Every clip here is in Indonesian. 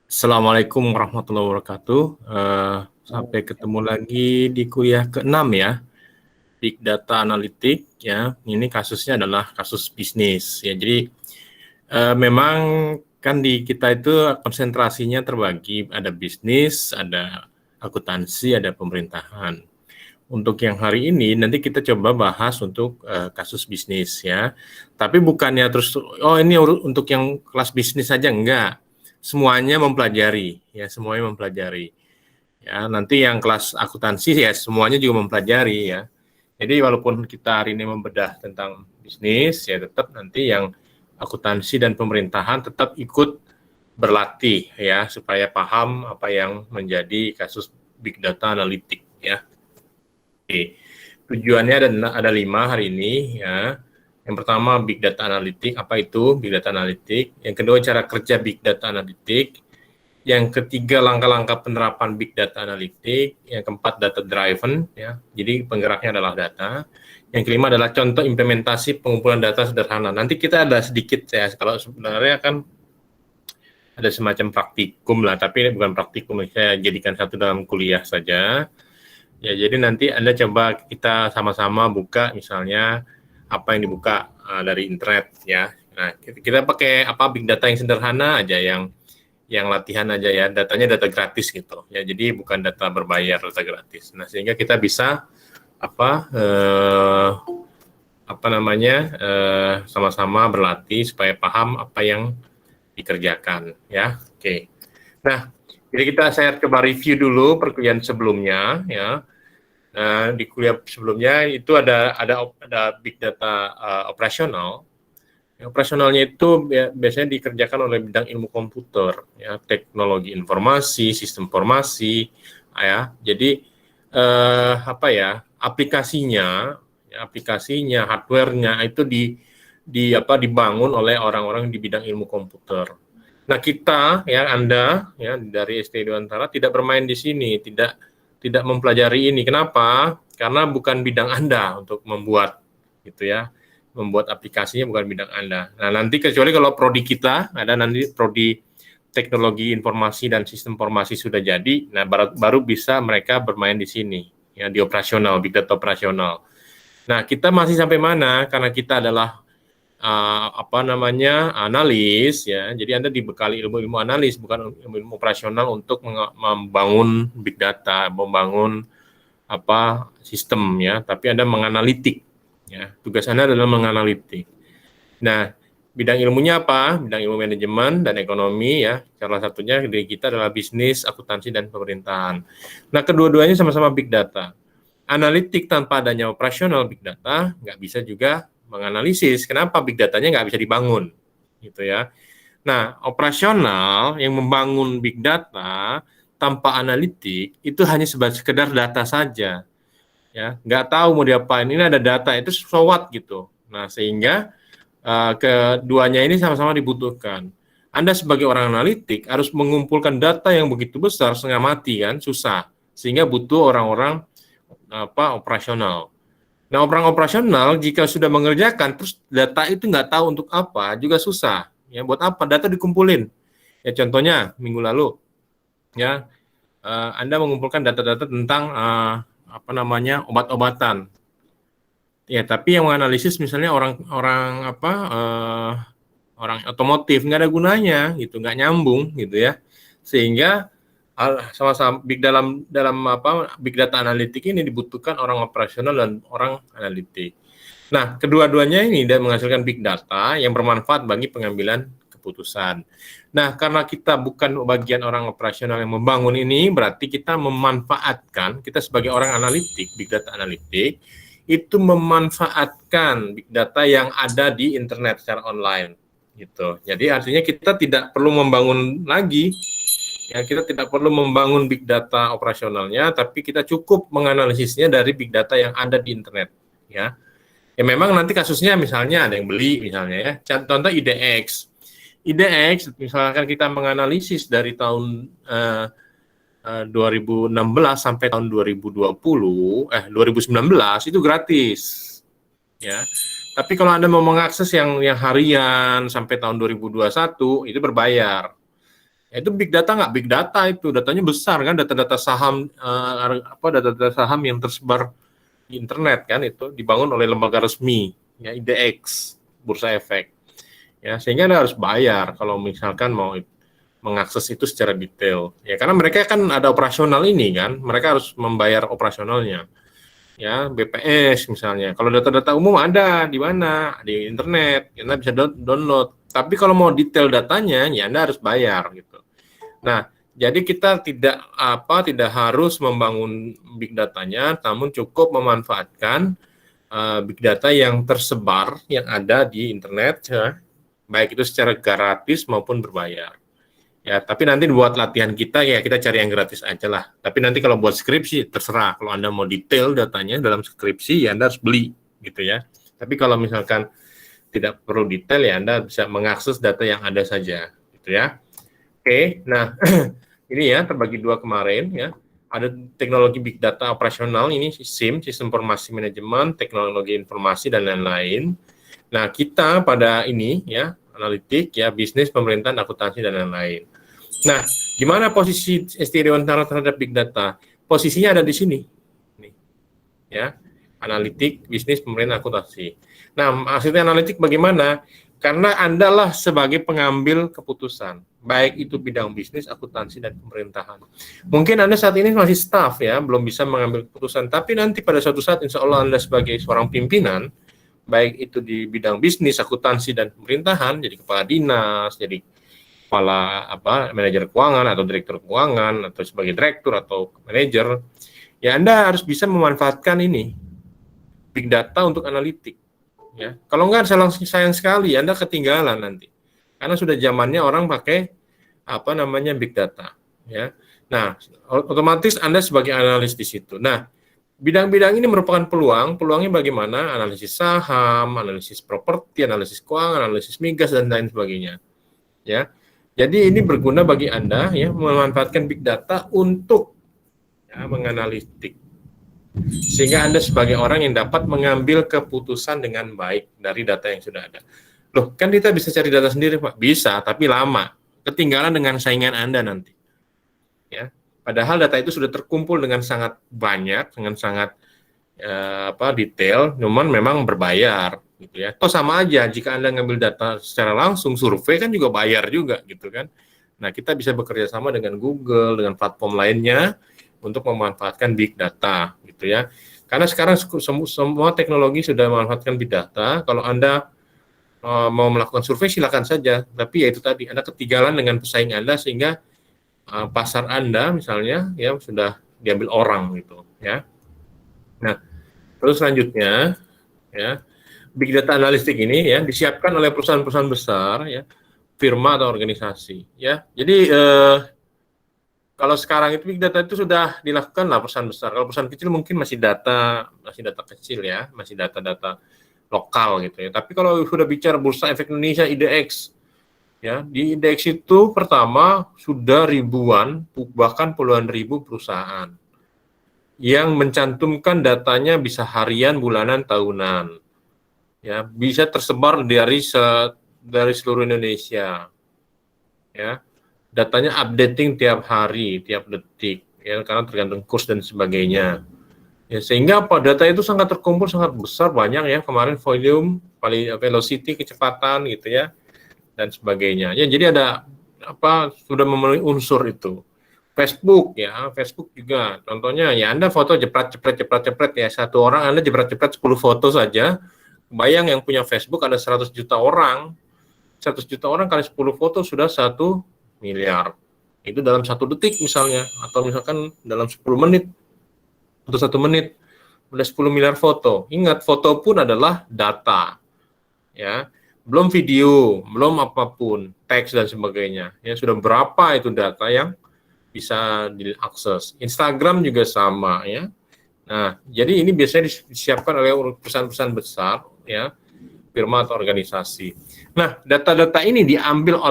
Assalamualaikum warahmatullahi wabarakatuh. Sampai ketemu lagi di kuliah ke-6 ya, Big Data Analytic ya. Ini kasusnya adalah kasus bisnis ya. Jadi memang kan di kita itu konsentrasinya terbagi, ada bisnis, ada akuntansi, ada pemerintahan. Untuk yang hari ini nanti kita coba bahas untuk kasus bisnis ya. Tapi bukannya terus ini untuk yang kelas bisnis saja, enggak. Semuanya mempelajari ya, semuanya mempelajari. Ya, nanti yang kelas akuntansi ya semuanya juga mempelajari ya. Jadi walaupun kita hari ini membedah tentang bisnis ya, tetap nanti yang akuntansi dan pemerintahan tetap ikut berlatih ya supaya paham apa yang menjadi kasus big data analitik ya. Oke. Tujuannya ada 5 hari ini ya. Yang pertama Big Data Analytic, apa itu Big Data Analytic? Yang kedua cara kerja Big Data Analytic. Yang ketiga langkah-langkah penerapan Big Data Analytic. Yang keempat data driven ya. Jadi penggeraknya adalah data. Yang kelima adalah contoh implementasi pengumpulan data sederhana. Nanti kita ada sedikit ya, kalau sebenarnya kan ada semacam praktikum lah, tapi ini bukan praktikum, saya jadikan satu dalam kuliah saja. Ya, jadi nanti Anda coba kita sama-sama buka misalnya apa yang dibuka dari internet ya. Nah, kita pakai big data yang sederhana aja, yang latihan aja ya. Datanya data gratis gitu. Ya, jadi bukan data berbayar, data gratis. Nah, sehingga kita bisa sama-sama berlatih supaya paham apa yang dikerjakan ya. Oke. Nah, jadi saya coba review dulu perkuliahan sebelumnya ya. Nah, di kuliah sebelumnya itu ada big data operasional. Operasionalnya itu biasanya dikerjakan oleh bidang ilmu komputer, ya, teknologi informasi, sistem informasi, ya. Jadi aplikasinya, hardware-nya itu dibangun oleh orang-orang di bidang ilmu komputer. Nah, kita ya Anda ya dari ST Dewantara tidak bermain di sini, tidak mempelajari ini. Kenapa? Karena bukan bidang Anda untuk membuat gitu ya. Membuat aplikasinya bukan bidang Anda. Nah, nanti kecuali kalau prodi kita ada nanti prodi teknologi informasi dan sistem informasi sudah jadi, nah baru bisa mereka bermain di sini ya, di operasional, big data operasional. Nah, kita masih sampai mana? Karena kita adalah analis ya. Jadi Anda dibekali ilmu-ilmu analis, bukan ilmu operasional untuk membangun big data, membangun sistem ya, tapi Anda menganalitik ya. Tugas Anda adalah menganalitik. Nah, bidang ilmunya apa? Bidang ilmu manajemen dan ekonomi ya. Salah satunya dari kita adalah bisnis, akuntansi dan pemerintahan. Nah, kedua-duanya sama-sama big data. Analitik tanpa adanya operasional big data nggak bisa juga menganalisis. Kenapa big datanya nggak bisa dibangun, gitu ya. Nah, operasional yang membangun big data tanpa analitik itu hanya sekedar data saja, ya. Nggak tahu mau diapain. Ini ada data itu so what gitu. Nah, sehingga keduanya ini sama-sama dibutuhkan. Anda sebagai orang analitik harus mengumpulkan data yang begitu besar setengah mati kan, susah. Sehingga butuh orang-orang operasional. Nah, orang operasional jika sudah mengerjakan terus data itu nggak tahu untuk apa juga susah. Ya, buat apa data dikumpulin? Ya, contohnya minggu lalu ya Anda mengumpulkan data-data tentang obat-obatan. Ya, tapi yang menganalisis misalnya orang otomotif nggak ada gunanya gitu, nggak nyambung gitu ya. Sehingga sama-sama dalam big data analitik ini dibutuhkan orang operasional dan orang analitik. Nah, kedua-duanya ini dan menghasilkan big data yang bermanfaat bagi pengambilan keputusan. Nah, karena kita bukan bagian orang operasional yang membangun ini, berarti kita memanfaatkan, kita sebagai orang analitik, big data analitik, itu memanfaatkan big data yang ada di internet secara online gitu. Jadi artinya kita tidak perlu membangun lagi. Ya, kita tidak perlu membangun big data operasionalnya, tapi kita cukup menganalisisnya dari big data yang ada di internet. Ya, ya memang nanti kasusnya misalnya ada yang beli misalnya ya. Contoh IDX. IDX misalkan kita menganalisis dari tahun 2016 sampai tahun 2019 itu gratis. Ya. Tapi kalau Anda mau mengakses yang harian sampai tahun 2021 itu berbayar. Ya, itu big data nggak? Big data itu datanya besar kan, data-data saham data-data saham yang tersebar di internet kan, itu dibangun oleh lembaga resmi ya, IDX, Bursa Efek. Ya, sehingga Anda harus bayar kalau misalkan mau mengakses itu secara detail. Ya, karena mereka kan ada operasional ini kan, mereka harus membayar operasionalnya. Ya, BPS misalnya. Kalau data-data umum ada di mana? Di internet, Anda bisa download. Tapi kalau mau detail datanya, ya Anda harus bayar gitu. Nah, jadi kita tidak harus membangun big datanya, namun cukup memanfaatkan big data yang tersebar yang ada di internet, ya, baik itu secara gratis maupun berbayar. Ya, tapi nanti buat latihan kita ya kita cari yang gratis aja lah. Tapi nanti kalau buat skripsi terserah. Kalau Anda mau detail datanya dalam skripsi ya Anda harus beli gitu ya. Tapi kalau misalkan tidak perlu detail ya Anda bisa mengakses data yang ada saja gitu ya. Oke, nah ini ya terbagi dua kemarin ya. Ada teknologi big data operasional ini SIM, sistem informasi manajemen, teknologi informasi dan lain-lain. Nah, kita pada ini ya analitik ya bisnis, pemerintahan, akuntansi dan lain-lain. Nah, di mana posisi Esteiriontara terhadap big data? Posisinya ada di sini. Nih, ya. Analitik, bisnis, pemerintahan, akuntansi. Nah, maksudnya analitik bagaimana? Karena Anda lah sebagai pengambil keputusan, baik itu bidang bisnis, akuntansi, dan pemerintahan. Mungkin Anda saat ini masih staff ya, belum bisa mengambil keputusan, tapi nanti pada suatu saat insya Allah Anda sebagai seorang pimpinan, baik itu di bidang bisnis, akuntansi, dan pemerintahan, jadi kepala dinas, jadi kepala manajer keuangan atau direktur keuangan atau sebagai direktur atau manajer, ya Anda harus bisa memanfaatkan ini big data untuk analitik. Ya, kalau enggak sayang sekali Anda ketinggalan nanti, karena sudah zamannya orang pakai big data. Ya, nah otomatis Anda sebagai analis di situ. Nah, bidang-bidang ini merupakan peluangnya bagaimana? Analisis saham, analisis properti, analisis keuangan, analisis migas dan lain sebagainya. Ya. Jadi ini berguna bagi Anda ya memanfaatkan big data untuk ya, menganalitik. Sehingga Anda sebagai orang yang dapat mengambil keputusan dengan baik dari data yang sudah ada. Loh, kan kita bisa cari data sendiri, Pak. Bisa, tapi lama. Ketinggalan dengan saingan Anda nanti. Ya. Padahal data itu sudah terkumpul dengan sangat banyak, dengan sangat detail, namun memang berbayar gitu ya. Toh sama aja jika Anda ngambil data secara langsung, survei kan juga bayar juga gitu kan. Nah, kita bisa bekerja sama dengan Google, dengan platform lainnya untuk memanfaatkan big data gitu ya. Karena sekarang semua teknologi sudah memanfaatkan big data. Kalau Anda mau melakukan survei silakan saja, tapi ya itu tadi Anda ketinggalan dengan pesaing Anda sehingga pasar Anda misalnya ya sudah diambil orang gitu ya. Nah, terus selanjutnya ya big data analistik ini ya disiapkan oleh perusahaan-perusahaan besar ya, firma atau organisasi ya. Jadi kalau sekarang itu big data itu sudah dilakukan lah perusahaan besar. Kalau perusahaan kecil mungkin masih data kecil ya, masih data-data lokal gitu ya. Tapi kalau sudah bicara Bursa Efek Indonesia IDX ya, di IDX itu pertama sudah ribuan bahkan puluhan ribu perusahaan yang mencantumkan datanya bisa harian, bulanan, tahunan. Ya, bisa tersebar dari seluruh Indonesia. Ya. Datanya updating tiap hari, tiap detik ya karena tergantung kurs dan sebagainya. Ya, sehingga data itu sangat terkumpul sangat besar banyak ya kemarin volume, velocity, kecepatan gitu ya dan sebagainya. Ya, jadi ada sudah memenuhi unsur itu. Facebook juga contohnya ya Anda foto jepret ya satu orang Anda jepret 10 foto saja. Bayang yang punya Facebook ada 100 juta orang. 100 juta orang kali 10 foto sudah 1 miliar. Itu dalam 1 detik misalnya atau misalkan dalam 10 menit atau 1 menit udah 10 miliar foto. Ingat foto pun adalah data. Ya. Belum video, belum apapun, teks dan sebagainya. Ya sudah berapa itu data yang bisa diakses. Instagram juga sama ya. Nah, jadi ini biasanya disiapkan oleh perusahaan-perusahaan besar ya, firma atau organisasi. Nah, data-data ini diambil,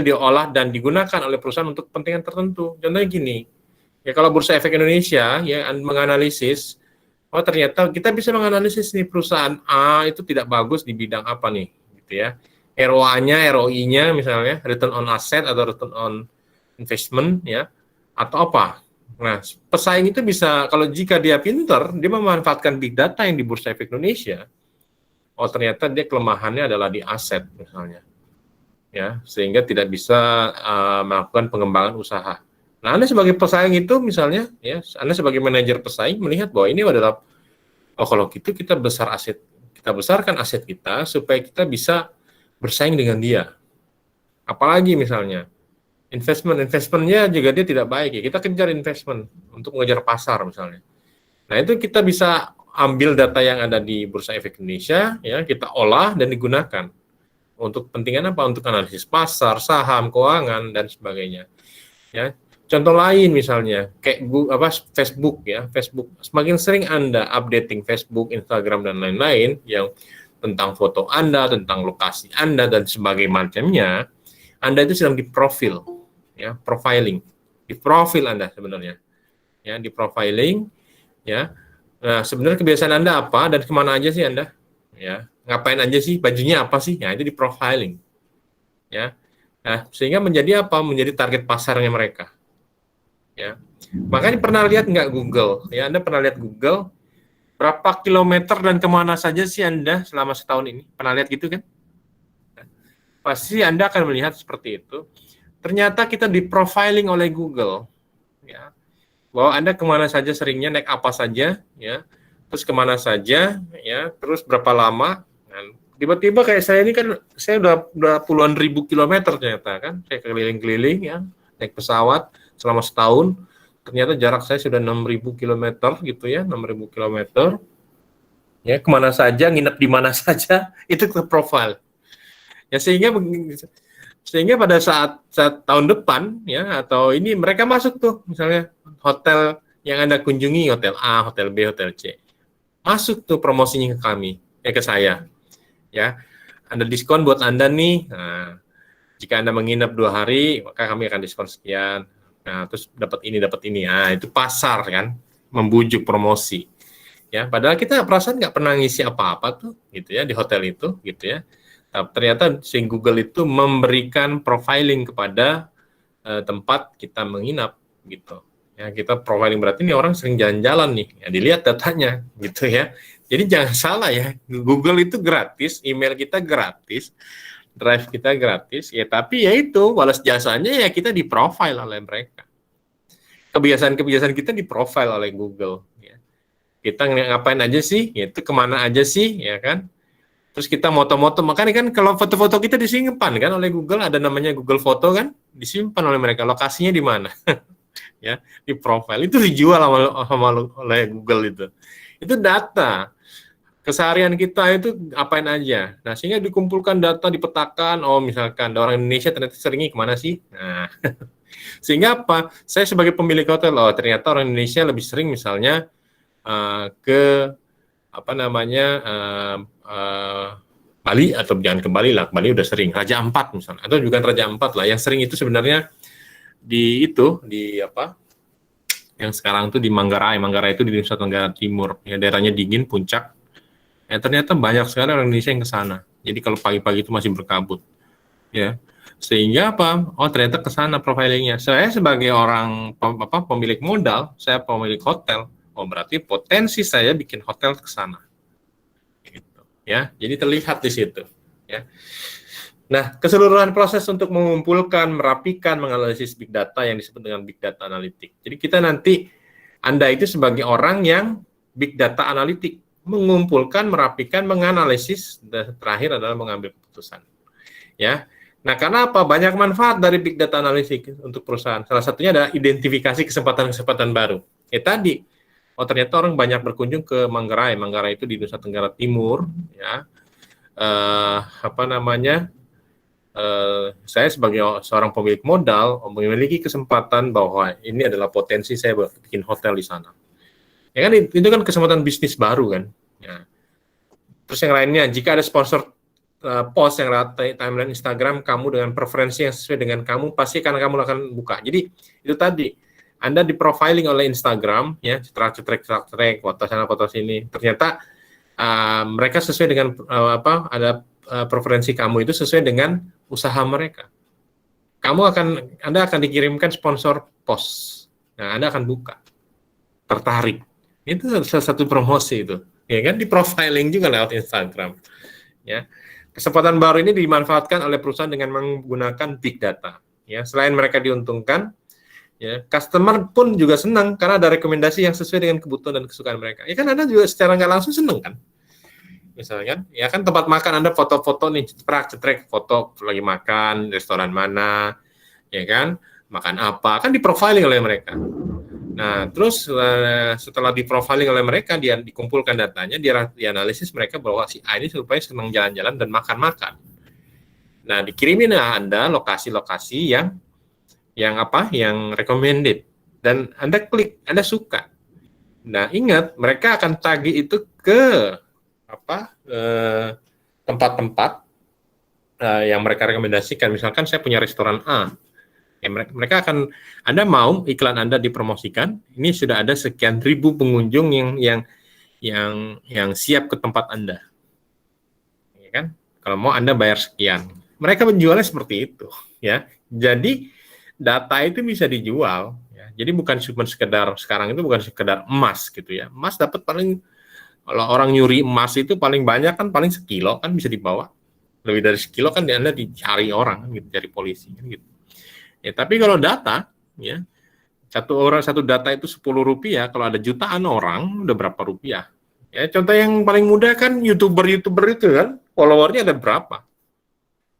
diolah dan digunakan oleh perusahaan untuk kepentingan tertentu. Contohnya gini. Ya kalau Bursa Efek Indonesia ya menganalisis ternyata kita bisa menganalisis nih perusahaan A itu tidak bagus di bidang apa nih gitu ya. ROA-nya, ROI-nya misalnya, return on asset atau return on investment ya, atau apa. Nah, pesaing itu bisa, kalau jika dia pinter, dia memanfaatkan big data yang di Bursa Efek Indonesia, oh ternyata dia kelemahannya adalah di aset misalnya, ya, sehingga tidak bisa melakukan pengembangan usaha. Nah, Anda sebagai pesaing itu misalnya, ya, Anda sebagai manajer pesaing melihat bahwa ini adalah, oh kalau gitu kita besarkan aset kita supaya kita bisa bersaing dengan dia. Apalagi misalnya investmentnya juga dia tidak baik ya, kita kejar investment untuk mengejar pasar misalnya. Nah itu kita bisa ambil data yang ada di Bursa Efek Indonesia, ya kita olah dan digunakan untuk kepentingan apa? Untuk analisis pasar, saham, keuangan dan sebagainya. Ya, contoh lain misalnya kayak Facebook ya, Facebook semakin sering Anda updating Facebook, Instagram dan lain-lain yang tentang foto Anda, tentang lokasi Anda dan sebagainya macamnya, Anda itu sedang diprofil, ya, profiling, di profil Anda sebenarnya, ya, di profiling, ya. Nah, sebenarnya kebiasaan Anda apa dan kemana aja sih Anda, ya, ngapain aja sih, bajunya apa sih, ya itu di profiling, ya. Nah, sehingga menjadi apa? Menjadi target pasarnya mereka, ya. Makanya pernah lihat nggak Google, ya, Anda pernah lihat Google berapa kilometer dan kemana saja sih Anda selama setahun ini, pernah lihat gitu kan? Pasti Anda akan melihat seperti itu. Ternyata kita di profiling oleh Google, ya, bahwa Anda kemana saja seringnya, naik apa saja, ya, terus kemana saja, ya, terus berapa lama. Nah, tiba-tiba kayak saya ini kan, saya udah puluhan ribu kilometer ternyata kan, saya keliling-keliling ya, naik pesawat selama setahun, ternyata jarak saya sudah 6.000 kilometer gitu ya, 6.000 kilometer, ya, kemana saja, nginep di mana saja, itu ke profile. Ya sehingga pada saat tahun depan ya atau ini mereka masuk tuh misalnya hotel yang Anda kunjungi, hotel A, hotel B, hotel C, masuk tuh promosinya ke kami, ke saya, ya, Anda diskon buat Anda nih. Nah, jika Anda menginap 2 hari maka kami akan diskon sekian. Nah, terus dapat ini, nah itu pasar kan, membujuk promosi, ya, padahal kita perasaan nggak pernah ngisi apa-apa tuh gitu ya di hotel itu gitu ya. Ternyata si Google itu memberikan profiling kepada tempat kita menginap gitu. Ya, kita profiling berarti ini orang sering jalan-jalan nih. Ya, dilihat datanya gitu ya. Jadi jangan salah ya, Google itu gratis, email kita gratis, drive kita gratis. Ya tapi ya itu balas jasanya ya kita diprofile oleh mereka. Kebiasaan-kebiasaan kita diprofile oleh Google. Ya. Kita ngapain aja sih? Itu kemana aja sih? Ya kan? Terus kita moto-moto, makanya kan kalau foto-foto kita disimpan kan oleh Google, ada namanya Google Foto kan, disimpan oleh mereka, lokasinya di mana, ya, di profile, itu dijual oleh Google itu data, keseharian kita itu apain aja, nah sehingga dikumpulkan data, dipetakan, oh misalkan orang Indonesia ternyata seringnya kemana sih, nah, sehingga apa, saya sebagai pemilik hotel, oh ternyata orang Indonesia lebih sering misalnya ke apa namanya Bali, atau jangan ke Bali lah, Bali udah sering, Raja Ampat misalnya, atau juga Raja Ampat lah, yang sering itu sebenarnya di apa, yang sekarang tuh di Manggarai itu di Nusa Tenggara Timur, ya daerahnya dingin, puncak, ya ternyata banyak sekali orang Indonesia yang ke sana, jadi kalau pagi-pagi itu masih berkabut, ya, sehingga apa, oh ternyata ke sana profilingnya, saya sebagai orang pemilik modal, saya pemilik hotel, oh berarti potensi saya bikin hotel ke sana. Gitu, ya. Jadi terlihat di situ, ya. Nah, keseluruhan proses untuk mengumpulkan, merapikan, menganalisis big data yang disebut dengan big data analitik. Jadi kita nanti, Anda itu sebagai orang yang big data analitik, mengumpulkan, merapikan, menganalisis, dan terakhir adalah mengambil keputusan. Ya. Nah, karena apa? Banyak manfaat dari big data analitik untuk perusahaan. Salah satunya adalah identifikasi kesempatan-kesempatan baru. Tadi, oh ternyata orang banyak berkunjung ke Manggarai. Manggarai itu di Nusa Tenggara Timur, ya. Apa namanya? Saya sebagai seorang pemilik modal memiliki kesempatan bahwa ini adalah potensi saya bikin hotel di sana. Ya kan itu kan kesempatan bisnis baru kan. Ya. Terus yang lainnya, jika ada sponsor post yang lewat timeline Instagram kamu dengan preferensi yang sesuai dengan kamu, pasti karena kamu akan buka. Jadi itu tadi, Anda di profiling oleh Instagram, ya, cetrek, foto sana, foto sini. Ternyata mereka sesuai dengan ada preferensi kamu itu sesuai dengan usaha mereka. Anda akan dikirimkan sponsor pos. Nah, Anda akan buka, tertarik. Itu salah satu promosi itu, ya kan, di profiling juga lewat Instagram. Ya, kesempatan baru ini dimanfaatkan oleh perusahaan dengan menggunakan big data. Ya, selain mereka diuntungkan, ya, customer pun juga senang karena ada rekomendasi yang sesuai dengan kebutuhan dan kesukaan mereka. Ya kan, Anda juga secara nggak langsung senang kan? Misalnya, ya kan, tempat makan Anda foto-foto nih, cetrek foto lagi makan, restoran mana, ya kan, makan apa, kan di-profiling oleh mereka. Nah, terus setelah di-profiling oleh mereka, dia dikumpulkan datanya, dianalisis mereka bahwa si A ini supaya senang jalan-jalan dan makan-makan. Nah, dikirimin Anda lokasi-lokasi yang recommended, dan Anda klik, Anda suka. Nah, ingat, mereka akan tagih itu ke tempat-tempat yang mereka rekomendasikan. Misalkan saya punya restoran A, ya, mereka akan, Anda mau iklan Anda dipromosikan, ini sudah ada sekian ribu pengunjung yang siap ke tempat Anda, ya kan? Kalau mau Anda bayar sekian, mereka menjualnya seperti itu, ya. Jadi data itu bisa dijual, ya. Jadi bukan cuma sekedar, sekarang itu bukan sekedar emas gitu ya. Emas dapat paling, kalau orang nyuri emas itu paling banyak kan paling sekilo kan bisa dibawa. Lebih dari sekilo kan Anda dicari orang gitu, cari polisi kan gitu. Ya, tapi kalau data, ya, satu data itu Rp10, kalau ada jutaan orang udah berapa rupiah. Ya, contoh yang paling mudah kan YouTuber itu kan, followernya ada berapa?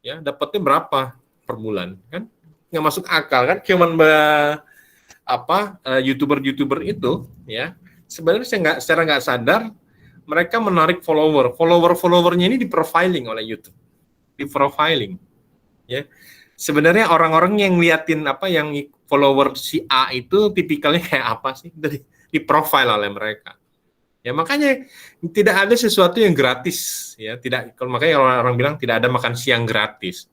Ya, dapatnya berapa per bulan kan? Nggak masuk akal kan, cuman YouTuber itu, ya, sebenarnya secara nggak sadar mereka menarik followernya ini di-profiling oleh YouTube, di-profiling, ya. Sebenarnya orang-orang yang liatin yang follower si A itu tipikalnya kayak apa sih, di-profile oleh mereka. Ya, makanya tidak ada sesuatu yang gratis, ya. Makanya orang-orang bilang tidak ada makan siang gratis.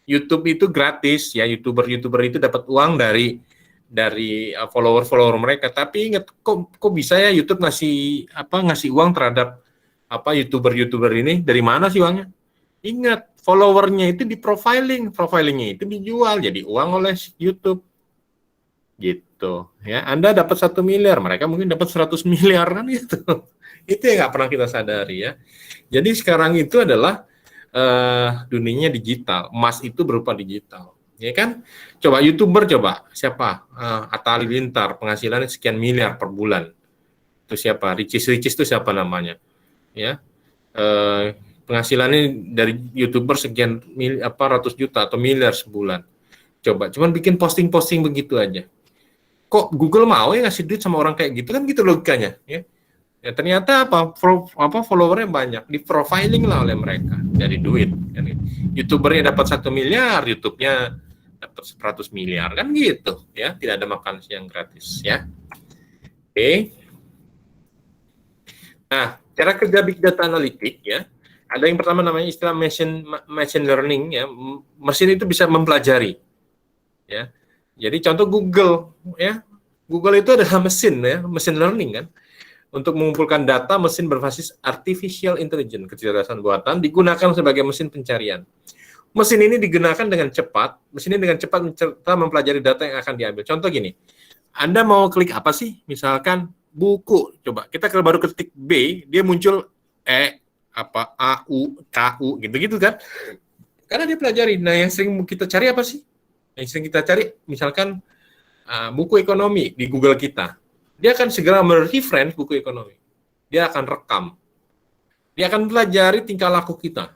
YouTube itu gratis, ya. YouTuber itu dapat uang dari follower mereka. Tapi ingat, kok bisa ya YouTube ngasih uang terhadap YouTuber ini, dari mana sih uangnya? Ingat, followernya itu profilingnya itu dijual jadi uang oleh YouTube, gitu ya. Anda dapat 1 miliar, mereka mungkin dapat 100 miliar kan gitu. Itu yang nggak pernah kita sadari, ya. Jadi sekarang itu adalah dunianya digital, emas itu berupa digital, ya kan. Coba YouTuber, siapa? Atta Halilintar, penghasilannya sekian miliar per bulan. Itu siapa? Ricis itu siapa namanya, ya. Penghasilannya dari YouTuber sekian ratus juta atau miliar sebulan. Coba cuman bikin posting begitu aja. Kok Google mau ya ngasih duit sama orang kayak gitu, kan gitu logikanya, ya. Ya, ternyata followernya banyak, di profiling lah oleh mereka, dari duit kan. YouTubernya dapat 1 miliar, YouTube-nya dapat 100 miliar kan gitu, ya. Tidak ada makan siang gratis, ya. Oke. Nah, cara kerja big data analitik, ya. Ada yang pertama namanya istilah machine learning, ya. Mesin itu bisa mempelajari, ya. Jadi contoh Google, ya. Google itu adalah mesin, ya, mesin learning kan. Untuk mengumpulkan data, mesin berbasis artificial intelligence, kecerdasan buatan, digunakan sebagai mesin pencarian. Mesin ini digunakan dengan cepat, mempelajari data yang akan diambil. Contoh gini, Anda mau klik apa sih? Misalkan buku, coba kita baru ketik B, dia muncul A, U, K, U, gitu-gitu kan. Karena dia pelajari. Nah, yang sering kita cari apa sih? Yang sering kita cari, misalkan buku ekonomi di Google kita. Dia akan segera mereference buku ekonomi. Dia akan rekam. Dia akan pelajari tingkah laku kita.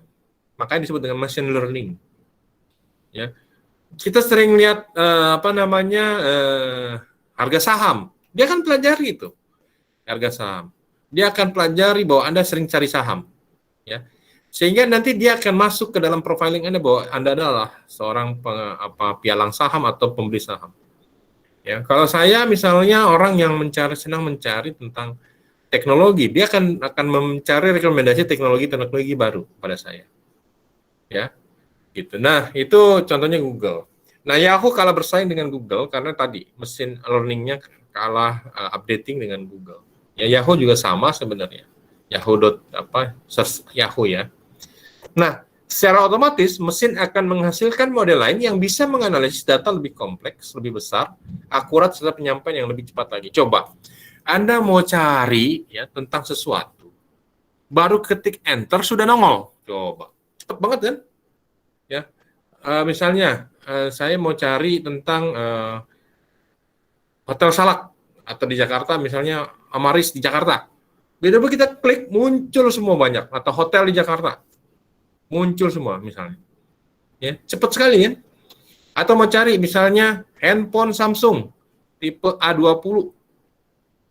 Makanya disebut dengan machine learning. Ya. Kita sering lihat harga saham. Dia akan pelajari itu. Harga saham. Dia akan pelajari bahwa Anda sering cari saham. Ya. Sehingga nanti dia akan masuk ke dalam profiling Anda bahwa Anda adalah seorang pialang saham atau pembeli saham. Ya, kalau saya misalnya orang yang senang mencari tentang teknologi, dia akan mencari rekomendasi teknologi baru pada saya. Ya. Gitu. Nah, itu contohnya Google. Nah, Yahoo kalah bersaing dengan Google karena tadi mesin learning-nya kalah updating dengan Google. Ya, Yahoo juga sama sebenarnya. Search Yahoo, ya. Nah, secara otomatis mesin akan menghasilkan model lain yang bisa menganalisis data lebih kompleks, lebih besar, akurat serta penyampaian yang lebih cepat lagi. Coba, Anda mau cari ya tentang sesuatu, baru ketik enter sudah nongol. Coba, cepet banget kan? Ya, misalnya saya mau cari tentang Hotel Salak atau di Jakarta misalnya Amaris di Jakarta. Begitu kita klik muncul semua banyak, atau hotel di Jakarta muncul semua misalnya. Ya, cepat sekali ya. Atau mau cari misalnya handphone Samsung tipe A20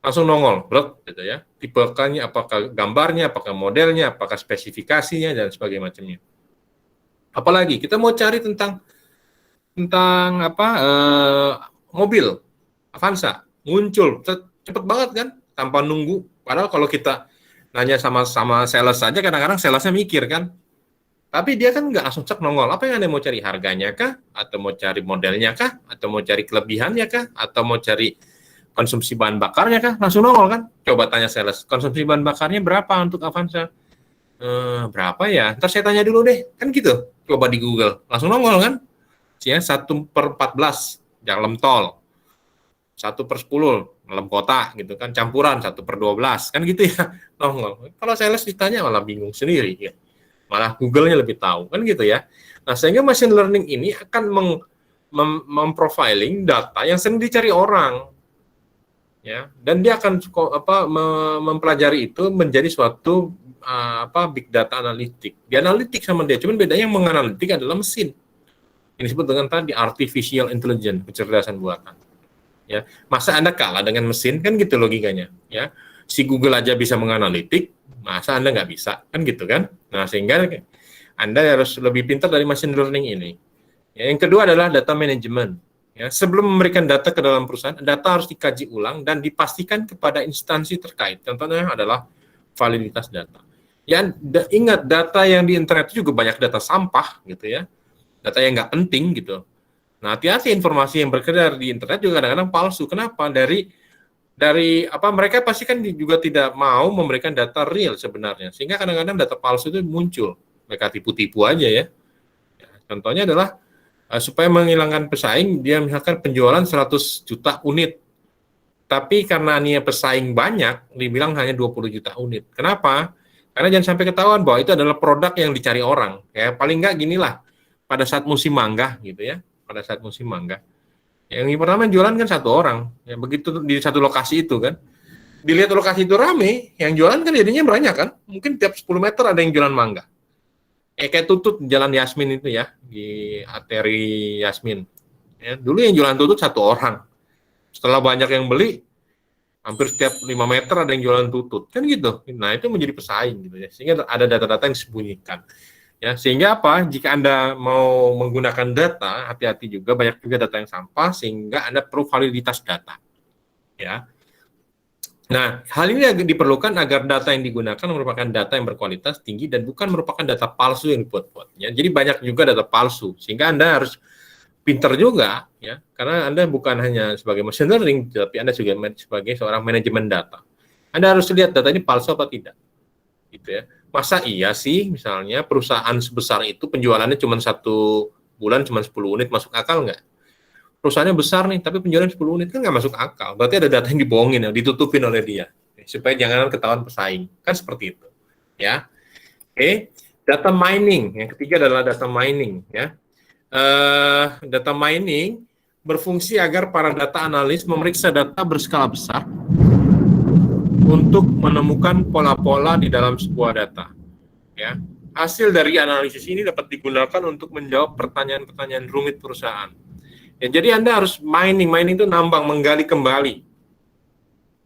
langsung nongol, blok gitu ya. Tipenya, apakah gambarnya, apakah modelnya, apakah spesifikasinya dan sebagainya macamnya. Apalagi kita mau cari tentang apa mobil Avanza muncul cepet banget kan tanpa nunggu. Padahal kalau kita nanya sama sales saja kadang-kadang salesnya mikir kan. Tapi dia kan nggak langsung cek nongol. Apa yang Anda mau cari, harganya kah? Atau mau cari modelnya kah? Atau mau cari kelebihannya kah? Atau mau cari konsumsi bahan bakarnya kah? Langsung nongol kan? Coba tanya sales, konsumsi bahan bakarnya berapa untuk Avanza? Berapa ya? Ntar saya tanya dulu deh. Kan gitu. Coba di Google. Langsung nongol kan? Ya, 1/14 dalam tol. 1/10 dalam kota gitu kan, campuran 1/12 kan gitu ya. Nongol. Kalau sales ditanya malah bingung sendiri ya. Malah Google-nya lebih tahu kan gitu ya. Nah, sehingga machine learning ini akan memprofiling data yang sering dicari orang. Ya, dan dia akan mempelajari itu menjadi suatu big data analitik. Dia analitik sama dia, cuman bedanya yang menganalitik adalah mesin. Ini disebut dengan tadi artificial intelligence, kecerdasan buatan. Ya, masa Anda kalah dengan mesin kan gitu logikanya, ya. Si Google aja bisa menganalitik, masa Anda nggak bisa, kan gitu kan? Nah, sehingga Anda harus lebih pintar dari machine learning ini. Ya, yang kedua adalah data management. Ya, sebelum memberikan data ke dalam perusahaan, data harus dikaji ulang dan dipastikan kepada instansi terkait. Contohnya adalah validitas data. Ya, ingat data yang di internet itu juga banyak data sampah gitu ya, data yang nggak penting gitu. Nah, hati-hati informasi yang beredar di internet juga kadang-kadang palsu. Kenapa? Dari mereka pasti kan juga tidak mau memberikan data real sebenarnya, sehingga kadang-kadang data palsu itu muncul. Mereka tipu-tipu aja ya. Contohnya adalah supaya menghilangkan pesaing, dia misalkan penjualan 100 juta unit. Tapi karena nih pesaing banyak, dibilang hanya 20 juta unit. Kenapa? Karena jangan sampai ketahuan bahwa itu adalah produk yang dicari orang. Ya, paling nggak ginilah, pada saat musim mangga gitu ya. Pada saat musim mangga. Yang pertama jualan kan satu orang. Ya, begitu di satu lokasi itu kan. Dilihat lokasi itu rame, yang jualan kan jadinya banyak kan. Mungkin tiap 10 meter ada yang jualan mangga. Kayak Tutut Jalan Yasmin itu ya, di arteri Yasmin. Ya, dulu yang jualan Tutut satu orang. Setelah banyak yang beli, hampir setiap 5 meter ada yang jualan Tutut. Kan gitu. Nah, itu menjadi pesaing gitu ya. Sehingga ada data-data yang disembunyikan. Ya, sehingga apa? Jika Anda mau menggunakan data, hati-hati juga, banyak juga data yang sampah, sehingga Anda perlu validitas data. Ya. Nah, hal ini diperlukan agar data yang digunakan merupakan data yang berkualitas tinggi dan bukan merupakan data palsu yang dibuat-buat. Ya. Jadi banyak juga data palsu, sehingga Anda harus pintar juga, ya, karena Anda bukan hanya sebagai machine learning, tapi Anda juga sebagai seorang manajemen data. Anda harus lihat data ini palsu apa tidak, gitu ya. Masa iya sih, misalnya perusahaan sebesar itu penjualannya cuma 1 bulan cuma 10 unit, masuk akal nggak? Perusahaannya besar nih, tapi penjualan 10 unit kan nggak masuk akal. Berarti ada data yang dibohongin, ya, ditutupin oleh dia, supaya jangan ketahuan pesaing. Kan seperti itu. Ya. Oke. Data mining. Yang ketiga adalah data mining. Ya. Data mining berfungsi agar para data analis memeriksa data berskala besar untuk menemukan pola-pola di dalam sebuah data. Ya. Hasil dari analisis ini dapat digunakan untuk menjawab pertanyaan-pertanyaan rumit perusahaan. Ya, jadi Anda harus mining itu nambang, menggali kembali.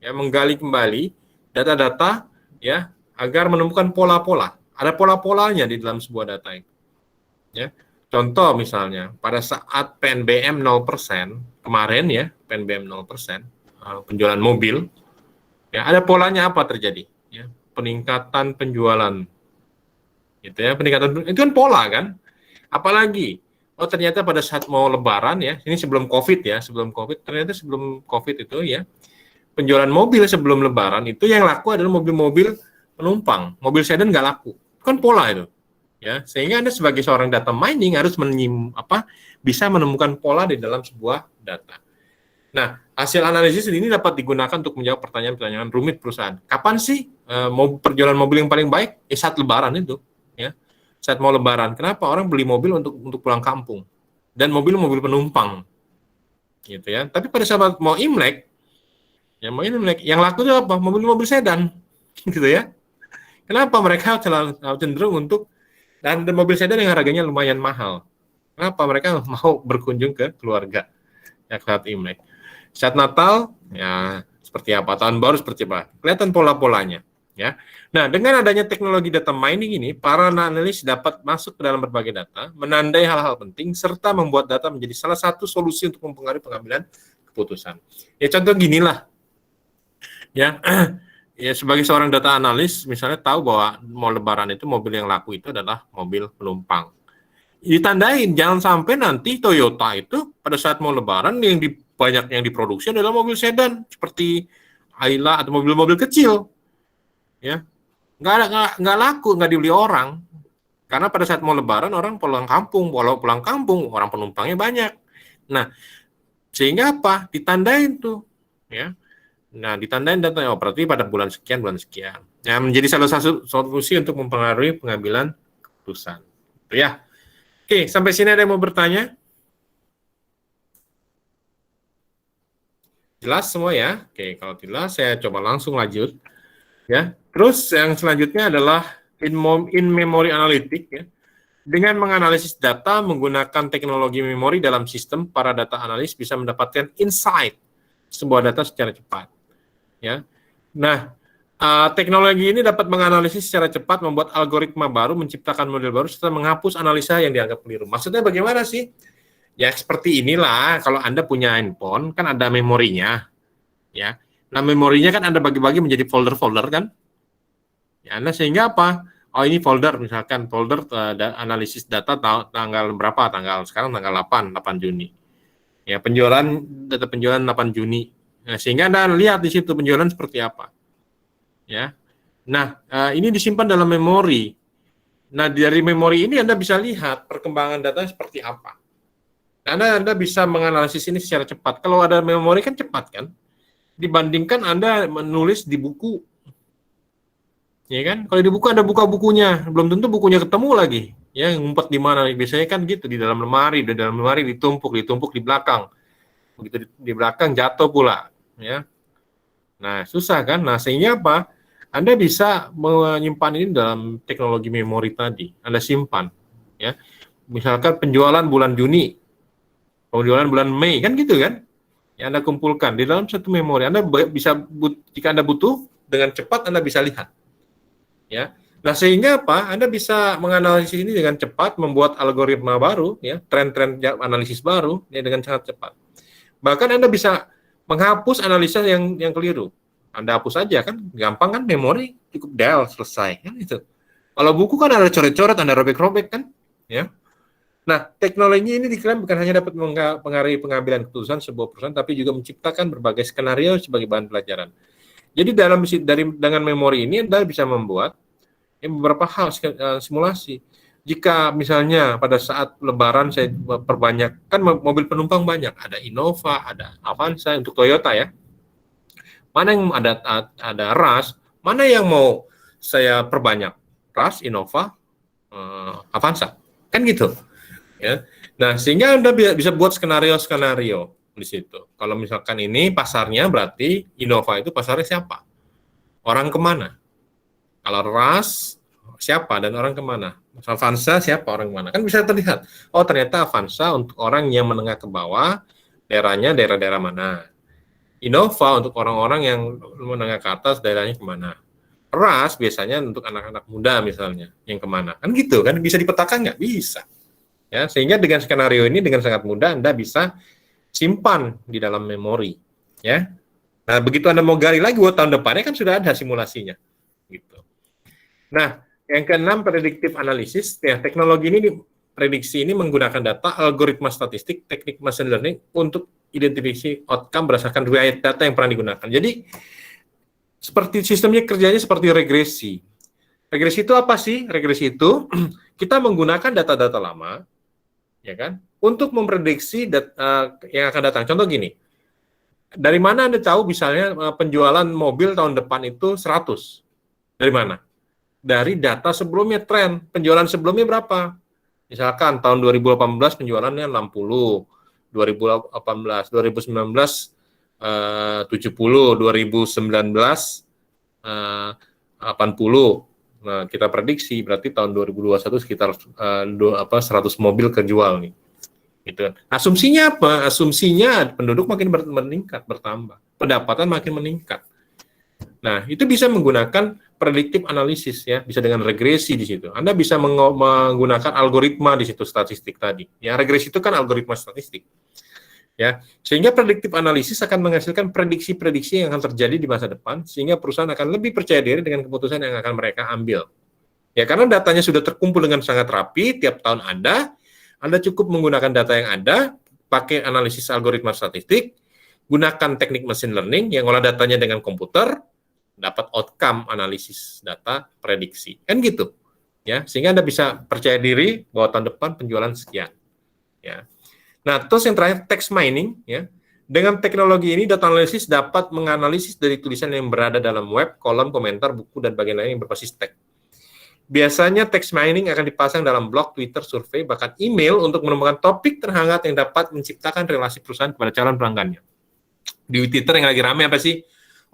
Ya, menggali kembali data-data ya, agar menemukan pola-pola. Ada pola-polanya di dalam sebuah data itu. Ya. Contoh misalnya, pada saat PNBM 0% kemarin ya, PNBM 0%, penjualan mobil, ya, ada polanya apa terjadi? Ya, peningkatan penjualan. Gitu ya, peningkatan itu kan pola kan? Apalagi ternyata pada saat mau lebaran ya, ini sebelum Covid ya, ternyata sebelum Covid itu ya, penjualan mobil sebelum lebaran itu yang laku adalah mobil-mobil penumpang, mobil sedan nggak laku. Kan pola itu. ya. Sehingga Anda sebagai seorang data mining harus bisa menemukan pola di dalam sebuah data. Nah, hasil analisis ini dapat digunakan untuk menjawab pertanyaan-pertanyaan rumit perusahaan. Kapan sih perjualan mobil yang paling baik? Saat Lebaran itu, ya. Saat mau Lebaran. Kenapa orang beli mobil untuk pulang kampung dan mobil penumpang, gitu ya. Tapi pada saat mau Imlek, yang laku itu apa? Mobil-mobil sedan, gitu ya. Kenapa mereka cenderung untuk dan mobil sedan yang harganya lumayan mahal? Kenapa mereka mau berkunjung ke keluarga ya saat Imlek? Saat Natal, ya seperti apa? Tahun baru seperti apa? Kelihatan pola-polanya, ya. Nah, dengan adanya teknologi data mining ini, para analis dapat masuk ke dalam berbagai data, menandai hal-hal penting, serta membuat data menjadi salah satu solusi untuk mempengaruhi pengambilan keputusan. Ya, contoh ginilah, ya. Ya, sebagai seorang data analis, misalnya tahu bahwa mau Lebaran itu mobil yang laku itu adalah mobil penumpang. Ditandain, jangan sampai nanti Toyota itu pada saat mau Lebaran banyak yang diproduksi adalah mobil sedan seperti Ayla atau mobil-mobil kecil, ya nggak laku, nggak dibeli orang karena pada saat mau Lebaran orang pulang kampung, walau pulang kampung orang penumpangnya banyak. Nah, sehingga apa? Ditandain tuh, ya. Nah, ditandain datanya, berarti pada bulan sekian. Nah, menjadi salah satu solusi untuk mempengaruhi pengambilan keputusan. Ya. Oke, sampai sini ada yang mau bertanya? Jelas semua ya? Oke, kalau jelas saya coba langsung lanjut. Ya. Terus yang selanjutnya adalah in-memory analytic, ya. Dengan menganalisis data menggunakan teknologi memori dalam sistem, para data analis bisa mendapatkan insight sebuah data secara cepat. Ya. Nah, teknologi ini dapat menganalisis secara cepat, membuat algoritma baru, menciptakan model baru, serta menghapus analisa yang dianggap keliru. Maksudnya bagaimana sih? Ya seperti inilah, kalau Anda punya handphone, kan ada memorinya. Ya. Nah, memorinya kan Anda bagi-bagi menjadi folder-folder kan? Ya, Anda sehingga apa? Oh, ini folder, misalkan folder analisis data tanggal berapa? Sekarang tanggal 8 Juni. Ya, data penjualan 8 Juni. Nah, sehingga Anda lihat di situ penjualan seperti apa. Ya. Nah, ini disimpan dalam memori. Nah, dari memori ini Anda bisa lihat perkembangan data seperti apa. Anda bisa menganalisis ini secara cepat. Kalau ada memori kan cepat kan? Dibandingkan Anda menulis di buku. Ya kan? Kalau di buku Anda buka bukunya, belum tentu bukunya ketemu lagi. Ya, ngumpet di mana? Biasanya kan gitu, di dalam lemari ditumpuk di belakang. Begitu di belakang jatuh pula, ya. Nah, susah kan? Nah, sehingga apa? Anda bisa menyimpan ini dalam teknologi memori tadi. Anda simpan, ya. Misalkan penjualan bulan Juni, penjualan bulan Mei, kan gitu kan? Ya, Anda kumpulkan di dalam satu memori. Anda bisa, jika Anda butuh, dengan cepat Anda bisa lihat. Ya. Nah, sehingga apa? Anda bisa menganalisis ini dengan cepat, membuat algoritma baru, ya, tren-tren analisis baru, ya, dengan sangat cepat. Bahkan Anda bisa menghapus analisa yang keliru. Anda hapus aja kan, gampang kan, memori cukup del, selesai kan itu. Kalau buku kan ada coret-coret, Anda robek-robek kan, ya. Nah, teknologi ini diklaim bukan hanya dapat mempengaruhi pengambilan keputusan sebuah perusahaan, tapi juga menciptakan berbagai skenario sebagai bahan pelajaran. Jadi dengan memori ini Anda bisa membuat beberapa hal simulasi. Jika misalnya pada saat Lebaran saya perbanyak, kan mobil penumpang banyak, ada Innova, ada Avanza untuk Toyota ya. Mana yang ada Rush, mana yang mau saya perbanyak? Rush, Innova, Avanza, kan gitu. Ya. Nah, sehingga Anda bisa buat skenario-skenario di situ. Kalau misalkan ini pasarnya berarti Innova itu pasarnya siapa? Orang kemana? Kalau Rush siapa dan orang kemana? Avanza siapa orang kemana? Kan bisa terlihat. Oh, ternyata Avanza untuk orang yang menengah ke bawah, daerahnya daerah-daerah mana? Innova untuk orang-orang yang menengah ke atas, daerahnya kemana? Rush biasanya untuk anak-anak muda misalnya, yang kemana? Kan gitu kan? Bisa dipetakan nggak? Bisa. Ya, sehingga dengan skenario ini dengan sangat mudah Anda bisa simpan di dalam memori. Ya. Nah, begitu Anda mau gali lagi buat tahun depannya kan sudah ada simulasinya. Gitu. Nah, yang keenam, predictive analysis. Ya, teknologi ini prediksi ini menggunakan data, algoritma statistik, teknik machine learning untuk identifikasi outcome berdasarkan riwayat data yang pernah digunakan. Jadi seperti sistemnya kerjanya seperti regresi. Regresi itu apa sih? Regresi itu kita menggunakan data-data lama, ya kan, untuk memprediksi yang akan datang. Contoh gini, dari mana Anda tahu misalnya penjualan mobil tahun depan itu 100? Dari mana? Dari data sebelumnya, tren penjualan sebelumnya berapa? Misalkan tahun 2018 penjualannya 60, 2018, 2019 70, 2019 80. Nah, kita prediksi berarti tahun 2021 sekitar 100 mobil kejual nih. Gitu. Asumsinya apa? Asumsinya penduduk makin meningkat, bertambah. Pendapatan makin meningkat. Nah, itu bisa menggunakan predictive analysis ya, bisa dengan regresi di situ. Anda bisa menggunakan algoritma di situ, statistik tadi. Ya, regresi itu kan algoritma statistik. Ya, sehingga predictive analysis akan menghasilkan prediksi-prediksi yang akan terjadi di masa depan, sehingga perusahaan akan lebih percaya diri dengan keputusan yang akan mereka ambil. Ya, karena datanya sudah terkumpul dengan sangat rapi, tiap tahun Anda cukup menggunakan data yang ada, pakai analisis algoritma statistik, gunakan teknik machine learning yang olah datanya dengan komputer, dapat outcome analisis data prediksi. Kan gitu. Ya, sehingga Anda bisa percaya diri bahwa tahun depan penjualan sekian. Ya. Nah, terus yang terakhir text mining ya. Dengan teknologi ini data analisis dapat menganalisis dari tulisan yang berada dalam web, kolom, komentar, buku dan bagian lain yang berbasis teks. Biasanya text mining akan dipasang dalam blog, Twitter, survei, bahkan email untuk menemukan topik terhangat yang dapat menciptakan relasi perusahaan kepada calon pelanggannya. Di Twitter yang lagi ramai apa sih?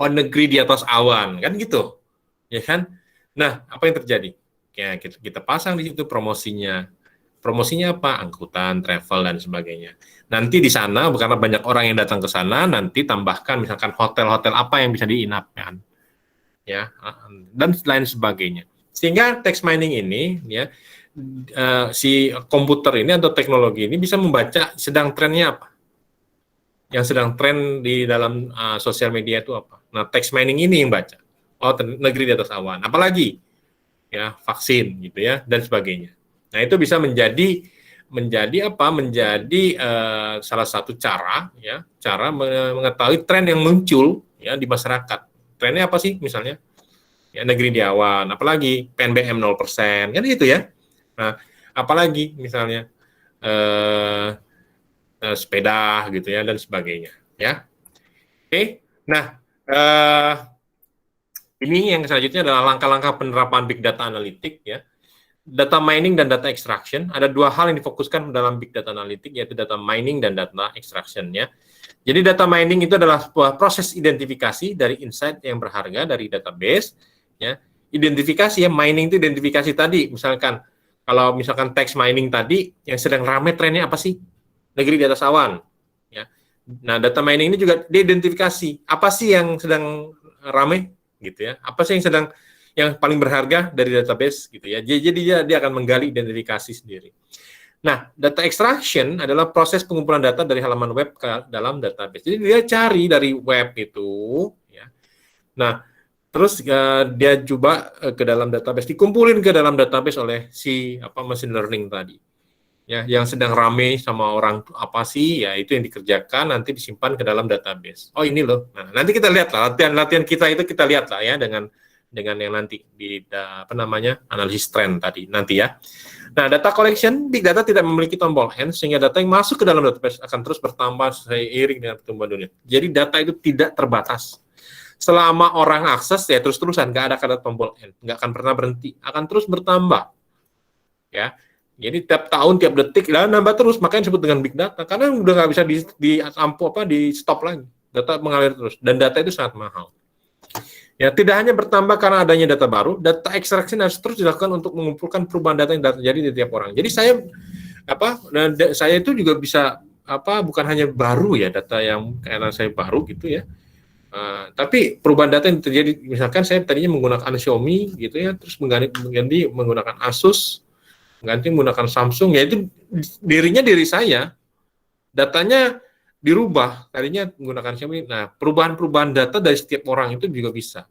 Oh, negeri di atas awan, kan gitu. Ya kan? Nah, apa yang terjadi? Ya, kita pasang di situ promosinya. Promosinya apa? Angkutan, travel, dan sebagainya. Nanti di sana, karena banyak orang yang datang ke sana, nanti tambahkan misalkan hotel-hotel apa yang bisa diinapkan. Ya, dan lain sebagainya. Sehingga text mining ini, ya, si komputer ini atau teknologi ini bisa membaca sedang trennya apa. Yang sedang tren di dalam sosial media itu apa. Nah, text mining ini yang baca. Oh, negeri di atas awan. Apalagi? Ya, vaksin, gitu ya, dan sebagainya. Nah, itu bisa menjadi salah satu cara mengetahui tren yang muncul ya di masyarakat. Trennya apa sih misalnya? Ya, negeri di awan, apalagi PNBM 0%, kan gitu ya. Nah, apalagi misalnya sepeda gitu ya dan sebagainya ya. Oke. Nah, ini yang selanjutnya adalah langkah-langkah penerapan big data analitik ya. Data mining dan data extraction, ada dua hal yang difokuskan dalam big data analitik, yaitu data mining dan data extraction ya. Jadi data mining itu adalah sebuah proses identifikasi dari insight yang berharga dari database ya. Identifikasi ya, mining itu identifikasi tadi, misalkan kalau misalkan text mining tadi yang sedang ramai trennya apa sih? Negeri di atas awan ya. Nah, data mining ini juga diidentifikasi apa sih yang sedang ramai gitu ya. Apa sih yang paling berharga dari database gitu ya. Jadi dia akan menggali identifikasi sendiri. Nah, data extraction adalah proses pengumpulan data dari halaman web ke dalam database. Jadi dia cari dari web itu ya. Nah, terus dia coba ke dalam database, dikumpulin ke dalam database oleh si machine learning tadi. Ya, yang sedang rame sama orang apa sih? Ya, itu yang dikerjakan nanti disimpan ke dalam database. Oh, ini loh. Nah, nanti kita lihat lah latihan kita itu kita lihat lah ya dengan yang nanti di analisis tren tadi nanti ya. Nah, data collection, big data tidak memiliki tombol end sehingga data yang masuk ke dalam database akan terus bertambah seiring dengan pertumbuhan dunia. Jadi data itu tidak terbatas. Selama orang akses ya terus-terusan, nggak ada kata tombol end, nggak akan pernah berhenti, akan terus bertambah. Ya, jadi tiap tahun, tiap detik, nambah terus, makanya disebut dengan big data karena udah nggak bisa di stop lagi. Data mengalir terus dan data itu sangat mahal. Ya, tidak hanya bertambah karena adanya data baru, data extraction harus terus dilakukan untuk mengumpulkan perubahan data yang terjadi di tiap orang. Jadi saya itu juga bisa bukan hanya baru ya data yang karena saya baru gitu ya. Tapi perubahan data yang terjadi, misalkan saya tadinya menggunakan Xiaomi gitu ya, terus mengganti menggunakan Asus, menggunakan Samsung, ya itu diri saya, datanya dirubah, tadinya menggunakan Xiaomi. Nah, perubahan-perubahan data dari setiap orang itu juga bisa.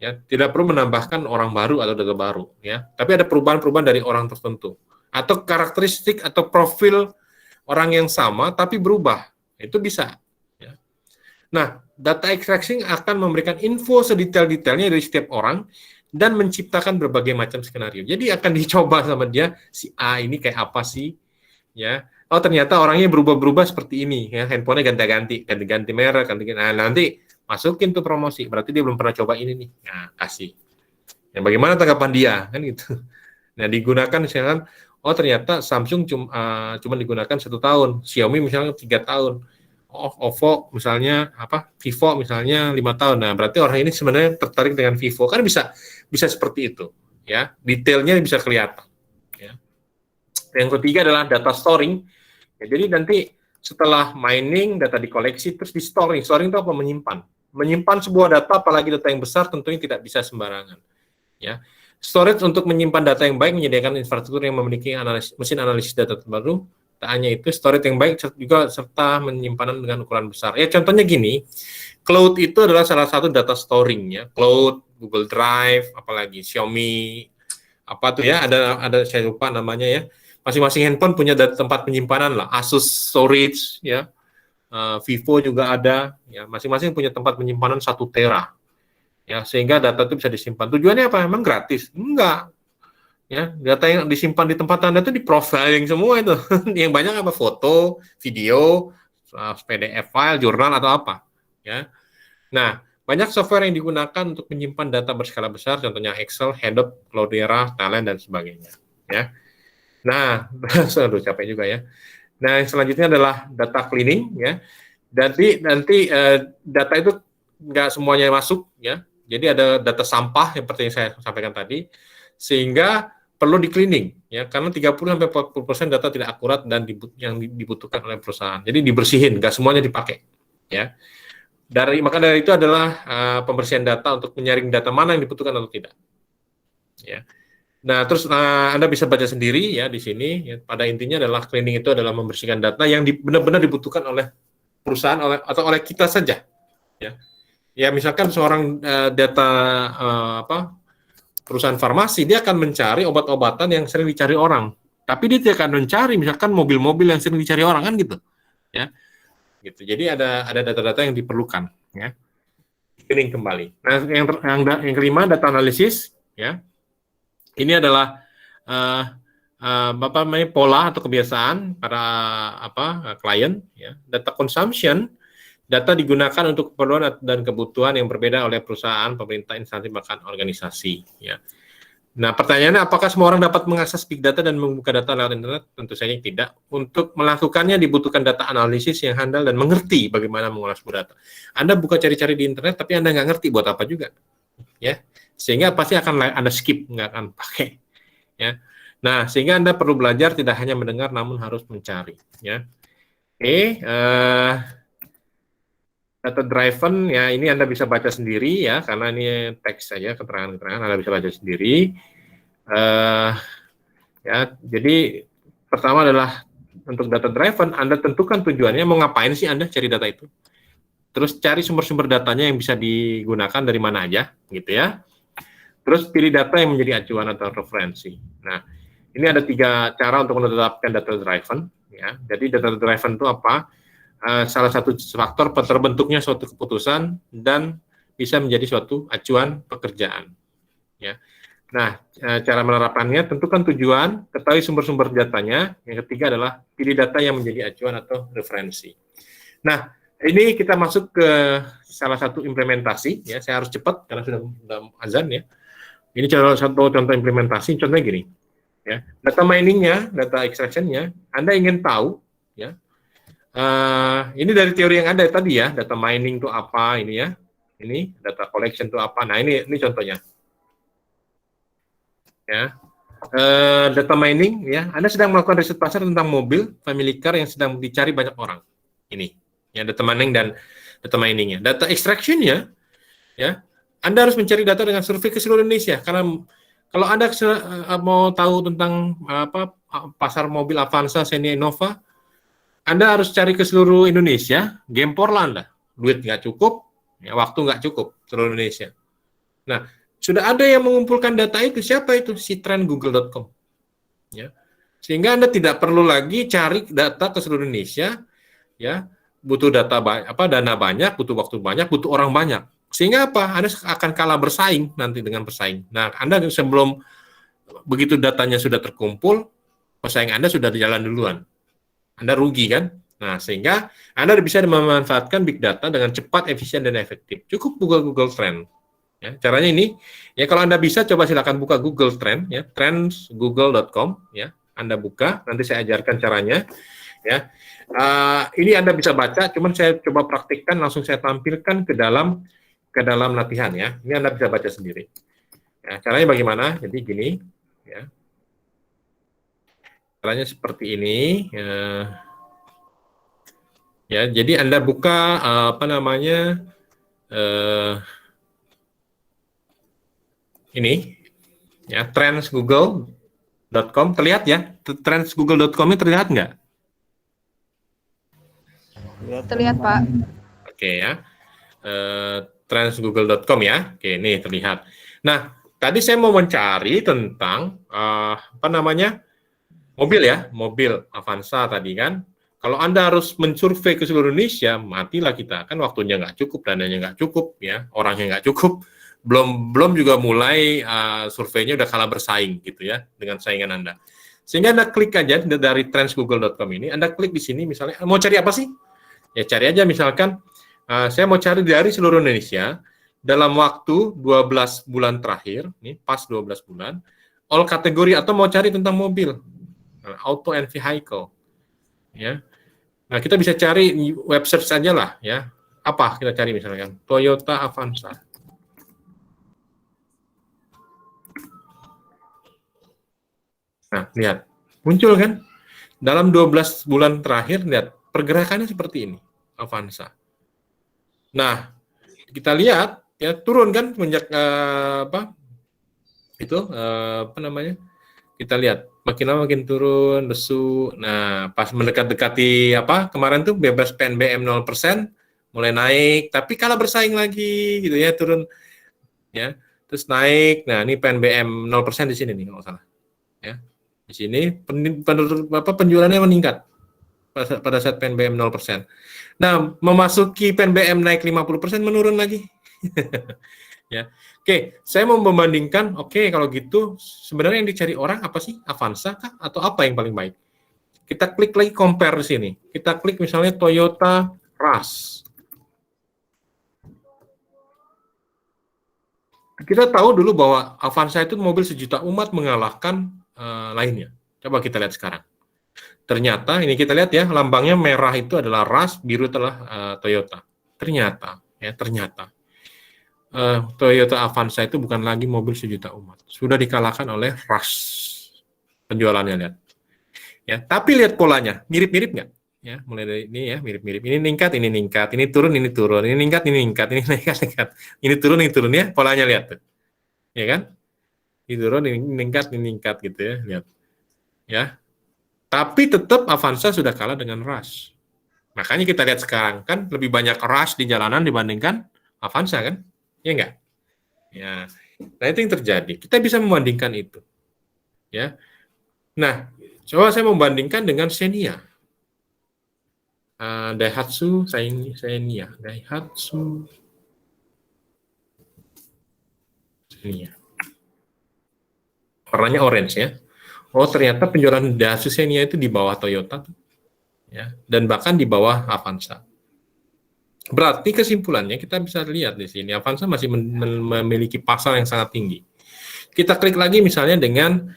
Ya, tidak perlu menambahkan orang baru atau data baru, ya. Tapi ada perubahan-perubahan dari orang tertentu atau karakteristik atau profil orang yang sama tapi berubah. Itu bisa, ya. Nah, data extraction akan memberikan info sedetail-detailnya dari setiap orang dan menciptakan berbagai macam skenario. Jadi akan dicoba sama dia si A ini kayak apa sih, ya. Oh ternyata orangnya berubah-berubah seperti ini, ya. Handphonenya ganti-ganti merek, nah, nanti masukin tuh promosi. Berarti dia belum pernah coba ini nih. Nah, kasih. Ya, bagaimana tanggapan dia kan gitu. Nah digunakan misalkan, oh ternyata Samsung cuma digunakan 1 tahun, Xiaomi misalnya 3 tahun, oh OVO misalnya Vivo misalnya 5 tahun. Nah berarti orang ini sebenarnya tertarik dengan Vivo, kan bisa seperti itu, ya detailnya bisa kelihatan. Ya. Yang ketiga adalah data storing. Ya, jadi nanti setelah mining data dikoleksi terus di storing. Storing itu apa? Menyimpan sebuah data, apalagi data yang besar tentunya tidak bisa sembarangan. Ya. Storage untuk menyimpan data yang baik, menyediakan infrastruktur yang memiliki mesin analisis data terbaru. Tak hanya itu, storage yang baik juga serta penyimpanan dengan ukuran besar. Ya contohnya gini, cloud itu adalah salah satu data storing ya. Cloud, Google Drive, apalagi Xiaomi, apa tuh ya? Ada saya lupa namanya ya. Masing-masing handphone punya tempat penyimpanan lah. Asus Storage ya. Vivo juga ada ya. Masing-masing punya tempat penyimpanan 1 tera. Ya, sehingga data itu bisa disimpan. Tujuannya apa? Memang gratis? Enggak. Ya, data yang disimpan di tempat Anda itu di profiling semua itu. Yang banyak apa? Foto, video, PDF file, jurnal atau apa. Ya. Nah, banyak software yang digunakan untuk menyimpan data berskala besar, contohnya Excel, Hadoop, Cloudera, Talent dan sebagainya. Ya. Nah, aduh capek juga ya. Nah, yang selanjutnya adalah data cleaning ya. Nanti data itu nggak semuanya masuk ya. Jadi ada data sampah yang seperti yang saya sampaikan tadi, sehingga perlu di cleaning ya, karena 30-40% data tidak akurat dan yang dibutuhkan oleh perusahaan. Jadi dibersihin, nggak semuanya dipakai ya. Maka dari itu adalah pembersihan data untuk menyaring data mana yang dibutuhkan atau tidak. Ya. Nah, terus Anda bisa baca sendiri ya di sini. Ya, pada intinya adalah cleaning itu adalah membersihkan data yang benar-benar dibutuhkan oleh perusahaan atau oleh kita saja. Ya. Ya misalkan seorang perusahaan farmasi, dia akan mencari obat-obatan yang sering dicari orang, tapi dia tidak akan mencari misalkan mobil-mobil yang sering dicari orang kan gitu, ya, gitu. Jadi ada data-data yang diperlukan, ya. Ini kembali. Nah yang kelima data analisis, ya. Ini adalah pola atau kebiasaan para klien, ya. Data consumption. Data digunakan untuk keperluan dan kebutuhan yang berbeda oleh perusahaan, pemerintah, instansi, bahkan organisasi. Ya. Nah, pertanyaannya apakah semua orang dapat mengakses big data dan membuka data lewat internet? Tentu saja tidak. Untuk melakukannya dibutuhkan data analisis yang handal dan mengerti bagaimana mengolah sebuah data. Anda buka cari-cari di internet, tapi Anda nggak ngerti buat apa juga. Ya, sehingga pasti akan Anda skip, nggak akan pakai. Ya. Nah, sehingga Anda perlu belajar tidak hanya mendengar, namun harus mencari. Ya. Oke, data driven ya ini Anda bisa baca sendiri ya karena ini teks saja, keterangan-keterangan Anda bisa baca sendiri. Ya jadi pertama adalah untuk data driven Anda tentukan tujuannya, mau ngapain sih Anda cari data itu. Terus cari sumber-sumber datanya yang bisa digunakan dari mana aja gitu ya. Terus pilih data yang menjadi acuan atau referensi. Nah ini ada 3 cara untuk menetapkan data driven ya. Jadi data driven itu apa? Salah satu faktor terbentuknya suatu keputusan dan bisa menjadi suatu acuan pekerjaan. Ya. Nah, cara menerapkannya tentukan tujuan, ketahui sumber-sumber datanya. Yang ketiga adalah pilih data yang menjadi acuan atau referensi. Nah, ini kita masuk ke salah satu implementasi. Ya, saya harus cepat karena sudah azan ya. Ini contoh implementasi. Contohnya gini. Ya, data miningnya, data extraction-nya, Anda ingin tahu, ya. Ini dari teori yang ada tadi ya, data mining itu apa ini ya, ini data collection itu apa. Nah ini contohnya, ya. Data mining ya, Anda sedang melakukan riset pasar tentang mobil family car yang sedang dicari banyak orang. Ini ya data mining dan data miningnya. Data extraction-nya, ya, Anda harus mencari data dengan survei ke seluruh Indonesia karena kalau Anda mau tahu tentang pasar mobil Avanza, Xenia, Innova, Anda harus cari ke seluruh Indonesia, gempor lah Anda. Duit nggak cukup, ya, waktu nggak cukup, seluruh Indonesia. Nah, sudah ada yang mengumpulkan data itu. Siapa itu? Citran Google.com. Ya. Sehingga Anda tidak perlu lagi cari data ke seluruh Indonesia, ya, butuh dana banyak, butuh waktu banyak, butuh orang banyak. Sehingga apa? Anda akan kalah bersaing nanti dengan pesaing. Nah, Anda sebelum begitu datanya sudah terkumpul, pesaing Anda sudah jalan duluan. Anda rugi kan? Nah, sehingga Anda bisa memanfaatkan big data dengan cepat, efisien, dan efektif. Cukup buka Google Trend. Ya, caranya ini, ya kalau Anda bisa, coba silakan buka Google Trend, ya, trendsgoogle.com, ya. Anda buka, nanti saya ajarkan caranya. Ya, ini Anda bisa baca, cuman saya coba praktikkan, langsung saya tampilkan ke dalam latihan ya. Ini Anda bisa baca sendiri. Ya, caranya bagaimana? Jadi gini, ya. Caranya seperti ini. Ya, jadi Anda buka apa namanya ini, ya, trendsgoogle.com. Terlihat ya? Trendsgoogle.com ini terlihat nggak? Terlihat, Pak. Oke ya. Trendsgoogle.com ya. Oke, ini terlihat. Nah, tadi saya mau mencari tentang apa namanya? Mobil ya, mobil Avanza tadi kan. Kalau Anda harus mensurvei ke seluruh Indonesia, matilah kita. Kan waktunya nggak cukup, dananya nggak cukup, ya, orangnya nggak cukup. Belum juga mulai surveinya udah kalah bersaing gitu ya dengan saingan Anda. Sehingga Anda klik aja dari trendsgoogle.com ini, Anda klik di sini misalnya, mau cari apa sih? Ya cari aja misalkan, saya mau cari dari seluruh Indonesia dalam waktu 12 bulan terakhir, nih pas 12 bulan, all kategori atau mau cari tentang mobil, auto and vehicle, ya. Nah kita bisa cari web search saja lah, ya. Apa kita cari misalkan Toyota Avanza. Nah lihat muncul kan dalam 12 bulan terakhir, lihat pergerakannya seperti ini Avanza. Nah kita lihat ya turun kan semenjak apa namanya, kita lihat makin lama makin turun, lesu. Nah, pas mendekat-dekati apa kemarin tuh bebas PNBM 0%, mulai naik, tapi kalah bersaing lagi gitu ya, turun ya. Terus naik. Nah, ini PNBM 0% di sini nih kalau salah. Ya. Di sini penjualannya meningkat pada saat PNBM 0%. Nah, memasuki PNBM naik 50% menurun lagi. Ya. Oke, saya mau membandingkan, oke kalau gitu sebenarnya yang dicari orang apa sih? Avanza kah atau apa yang paling baik? Kita klik lagi compare di sini. Kita klik misalnya Toyota Rush. Kita tahu dulu bahwa Avanza itu mobil sejuta umat mengalahkan lainnya. Coba kita lihat sekarang. Ternyata ini kita lihat ya, lambangnya merah itu adalah Rush, biru adalah Toyota. Ternyata Toyota Avanza itu bukan lagi mobil sejuta umat. Sudah dikalahkan oleh Rush penjualannya, lihat. Ya, tapi lihat polanya, mirip-mirip nggak? Ya, mulai dari ini ya, mirip-mirip. Ini ningkat, ini turun, ini ningkat, ini ningkat. Ini turun ya, polanya lihat tuh. Ya kan? Ini turun, ini ningkat gitu ya, lihat. Ya. Tapi tetap Avanza sudah kalah dengan Rush. Makanya kita lihat sekarang kan lebih banyak Rush di jalanan dibandingkan Avanza kan? Ya enggak? Ya. Nah, itu yang terjadi. Kita bisa membandingkan itu. Ya. Nah, coba saya membandingkan dengan Xenia. Daihatsu Xenia. Warnanya orange ya. Oh, ternyata penjualan Daihatsu Xenia itu di bawah Toyota ya, dan bahkan di bawah Avanza. Berarti kesimpulannya kita bisa lihat di sini Avanza masih memiliki pasar yang sangat tinggi. Kita klik lagi misalnya dengan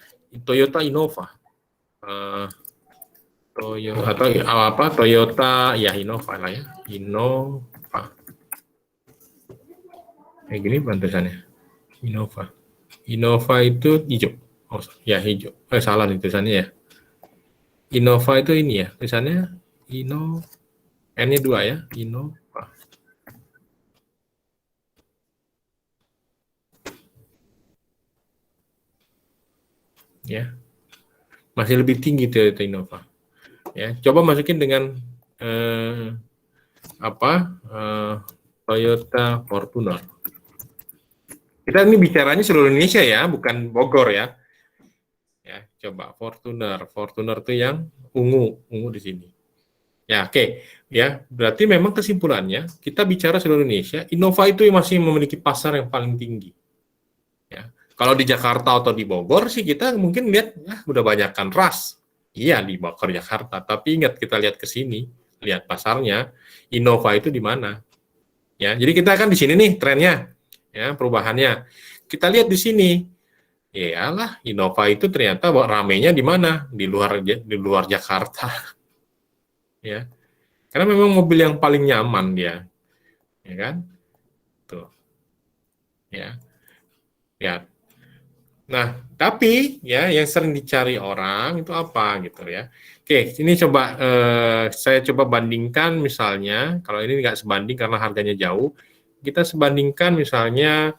Toyota Innova. Toyota ya Innova lah ya. Innova. Kayak gini tulisannya. Innova itu hijau. Oh, ya hijau. Salah nih tulisannya ya. Innova itu ini ya. Tulisannya N-nya 2 ya. Innova. Ya. Masih lebih tinggi Toyota Innova. Ya, coba masukin dengan Toyota Fortuner. Kita ini bicaranya seluruh Indonesia ya, bukan Bogor ya. Ya, coba Fortuner itu yang ungu di sini. Ya, oke. Ya, berarti memang kesimpulannya kita bicara seluruh Indonesia, Innova itu masih memiliki pasar yang paling tinggi. Ya. Kalau di Jakarta atau di Bogor sih kita mungkin lihat udah banyakkan ras. Iya di Bogor Jakarta, tapi ingat kita lihat ke sini, lihat pasarnya, Innova itu di mana? Ya, jadi kita kan di sini nih trennya, ya perubahannya. Kita lihat di sini, iyalah Innova itu ternyata ramenya di mana? Di luar Jakarta, ya. Karena memang mobil yang paling nyaman dia, ya kan? Tuh, ya, ya. Nah, tapi ya yang sering dicari orang itu apa gitu ya. Oke, ini coba saya coba bandingkan misalnya, kalau ini nggak sebanding karena harganya jauh, kita sebandingkan misalnya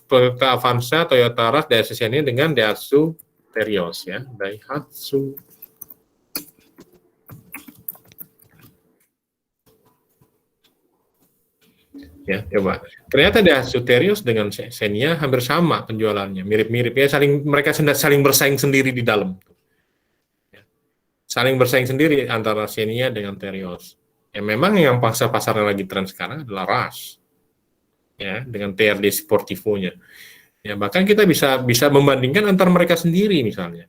Toyota Avanza, Toyota Rush, Daihatsu ini dengan Daihatsu Terios ya, Daihatsu. Ya, coba. Ternyata Daihatsu Terios dengan Xenia hampir sama penjualannya, mirip-mirip ya, mereka saling bersaing sendiri di dalam. Ya. Saling bersaing sendiri antara Xenia dengan Terios. Ya memang yang pasarnya lagi tren sekarang adalah Rush. Ya, dengan TRD Sportivo-nya. Ya, bahkan kita bisa membandingkan antar mereka sendiri misalnya.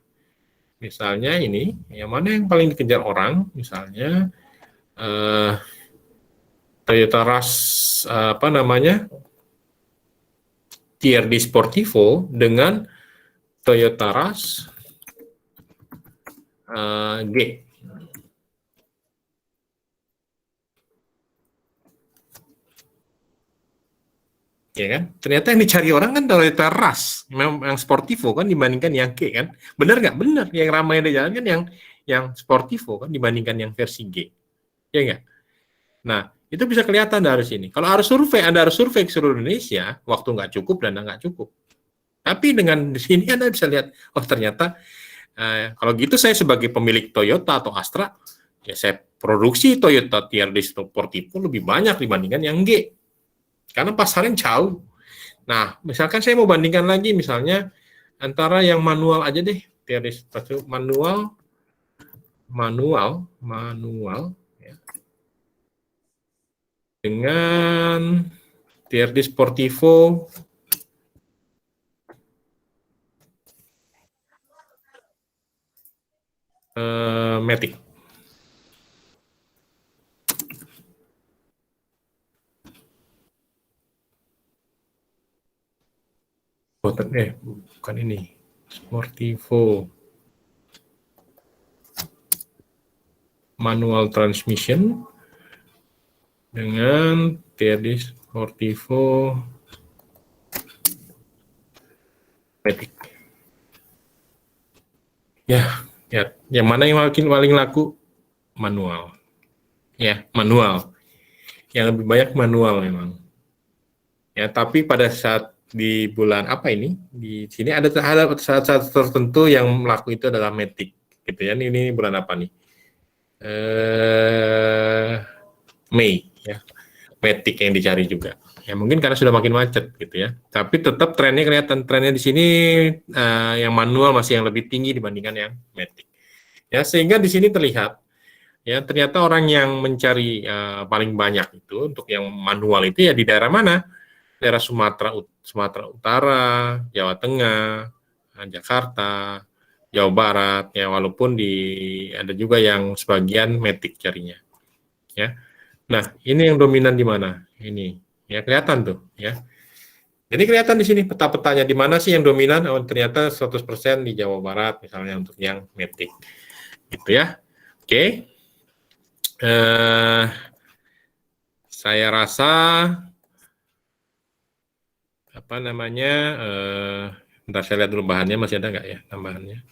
Misalnya ini, yang mana yang paling dikejar orang, misalnya Toyota Rush TRD Sportivo dengan Toyota Rush G. Ya kan? Ternyata yang dicari orang kan Toyota Rush, yang Sportivo kan dibandingkan yang G kan? Benar nggak? Benar. Yang ramai di jalan kan yang Sportivo kan dibandingkan yang versi G. Ya nggak? Nah, itu bisa kelihatan dari sini. Kalau harus survei, Anda harus survei ke seluruh Indonesia, waktu nggak cukup dan nggak cukup. Tapi dengan di sini Anda bisa lihat, oh ternyata kalau gitu saya sebagai pemilik Toyota atau Astra, ya saya produksi Toyota TRD Sportivo lebih banyak dibandingkan yang G. Karena pasarnya jauh. Nah, misalkan saya mau bandingkan lagi, misalnya antara yang manual aja deh, TRD Sportivo manual, ya, dengan TRD Sportivo Matic. Bukan ini. Sportivo manual transmission dengan TRD Sportivo Matic. Ya, yang mana yang paling laku? Manual. Ya, manual. Yang lebih banyak manual memang. Ya, tapi pada saat di bulan apa ini? Di sini ada saat-saat tertentu yang laku itu adalah Matic, gitu ya. Ini bulan apa nih? Mei, ya. Matic yang dicari juga. Ya mungkin karena sudah makin macet gitu ya. Tapi tetap trennya kelihatan, trennya di sini yang manual masih yang lebih tinggi dibandingkan yang Matic. Ya sehingga di sini terlihat ya ternyata orang yang mencari paling banyak itu untuk yang manual itu ya di daerah mana? Daerah Sumatera Utara, Jawa Tengah, Jakarta, Jawa Barat ya walaupun ada juga yang sebagian Matic carinya. Ya. Nah, ini yang dominan di mana? Ini. Ya kelihatan tuh, ya. Jadi kelihatan di sini peta-petanya di mana sih yang dominan? Oh, ternyata 100% di Jawa Barat misalnya untuk yang Matic. Gitu ya. Oke. Saya rasa apa namanya? Bentar saya lihat dulu bahannya masih ada nggak ya tambahannya?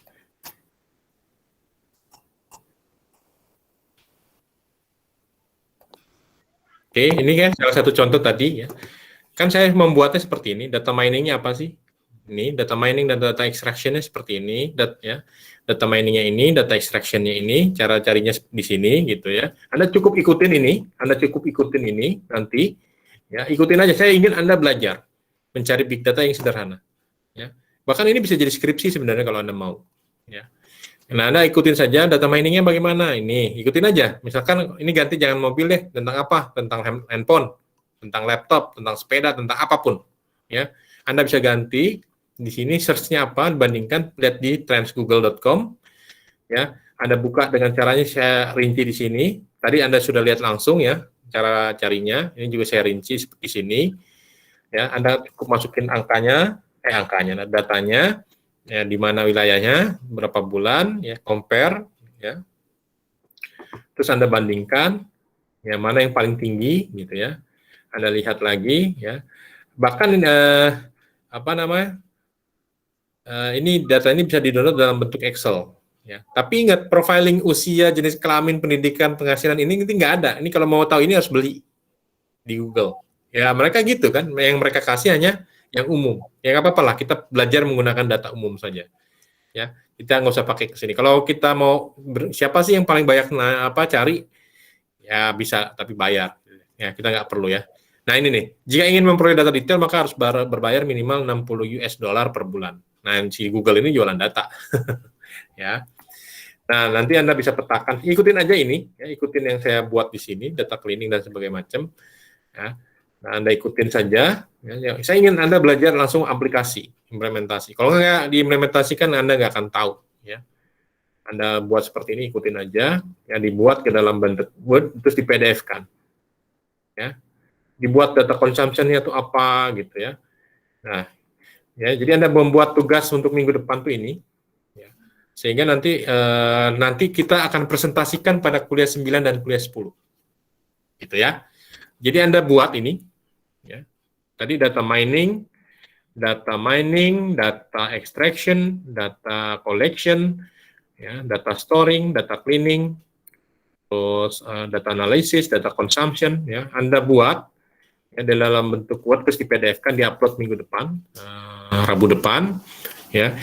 Oke, ini kan salah satu contoh tadi ya. Kan saya membuatnya seperti ini. Data miningnya apa sih? Ini data mining dan data extraction-nya seperti ini, ya. Data miningnya ini, data extraction-nya ini, cara carinya di sini gitu ya. Anda cukup ikutin ini nanti ya, ikutin aja. Saya ingin Anda belajar mencari big data yang sederhana ya. Bahkan ini bisa jadi skripsi sebenarnya kalau Anda mau ya. Nah, Anda ikutin saja data miningnya bagaimana. Ini, ikutin aja. Misalkan ini ganti jangan mobil deh, tentang apa? Tentang handphone, tentang laptop, tentang sepeda, tentang apapun. Ya, Anda bisa ganti di sini search-nya apa, bandingkan, lihat di trendsgoogle.com. Ya, Anda buka dengan caranya saya rinci di sini. Tadi Anda sudah lihat langsung ya cara carinya. Ini juga saya rinci seperti sini. Ya, Anda cukup masukin datanya, ya, di mana wilayahnya, berapa bulan, ya, compare, ya. Terus Anda bandingkan, ya, mana yang paling tinggi, gitu ya. Anda lihat lagi, ya. Bahkan ini data ini bisa di-download dalam bentuk Excel, ya. Tapi ingat, profiling usia, jenis kelamin, pendidikan, penghasilan ini nggak ada. Ini kalau mau tahu ini harus beli di Google. Ya mereka gitu kan, yang mereka kasih hanya yang umum. Ya nggak apa-apa lah, kita belajar menggunakan data umum saja. Ya, kita nggak usah pakai ke sini. Kalau kita mau siapa sih yang paling banyak cari, ya bisa, tapi bayar. Ya kita nggak perlu ya. Nah ini nih, jika ingin memperoleh data detail maka harus berbayar minimal 60 US dollar per bulan. Nah si Google ini jualan data, ya. Nah nanti Anda bisa petakan, ikutin aja ini, ya, ikutin yang saya buat di sini, data cleaning dan sebagainya macam. Ya. Nah, Anda ikutin saja. Ya, saya ingin Anda belajar langsung aplikasi, implementasi. Kalau nggak diimplementasikan, Anda nggak akan tahu. Ya. Anda buat seperti ini, ikutin aja. Ya, dibuat ke dalam bentuk Word, terus di PDF-kan. Ya. Dibuat data consumption-nya itu apa, gitu ya. Nah, ya, jadi Anda membuat tugas untuk minggu depan tuh ini. Ya. Sehingga nanti kita akan presentasikan pada kuliah 9 dan kuliah 10. Gitu ya. Jadi Anda buat ini, ya. Tadi data mining, data extraction, data collection, ya, data storing, data cleaning, terus data analysis, data consumption, ya. Anda buat ya, dalam bentuk Word, terus di PDF-kan, diupload minggu depan, Rabu depan, ya.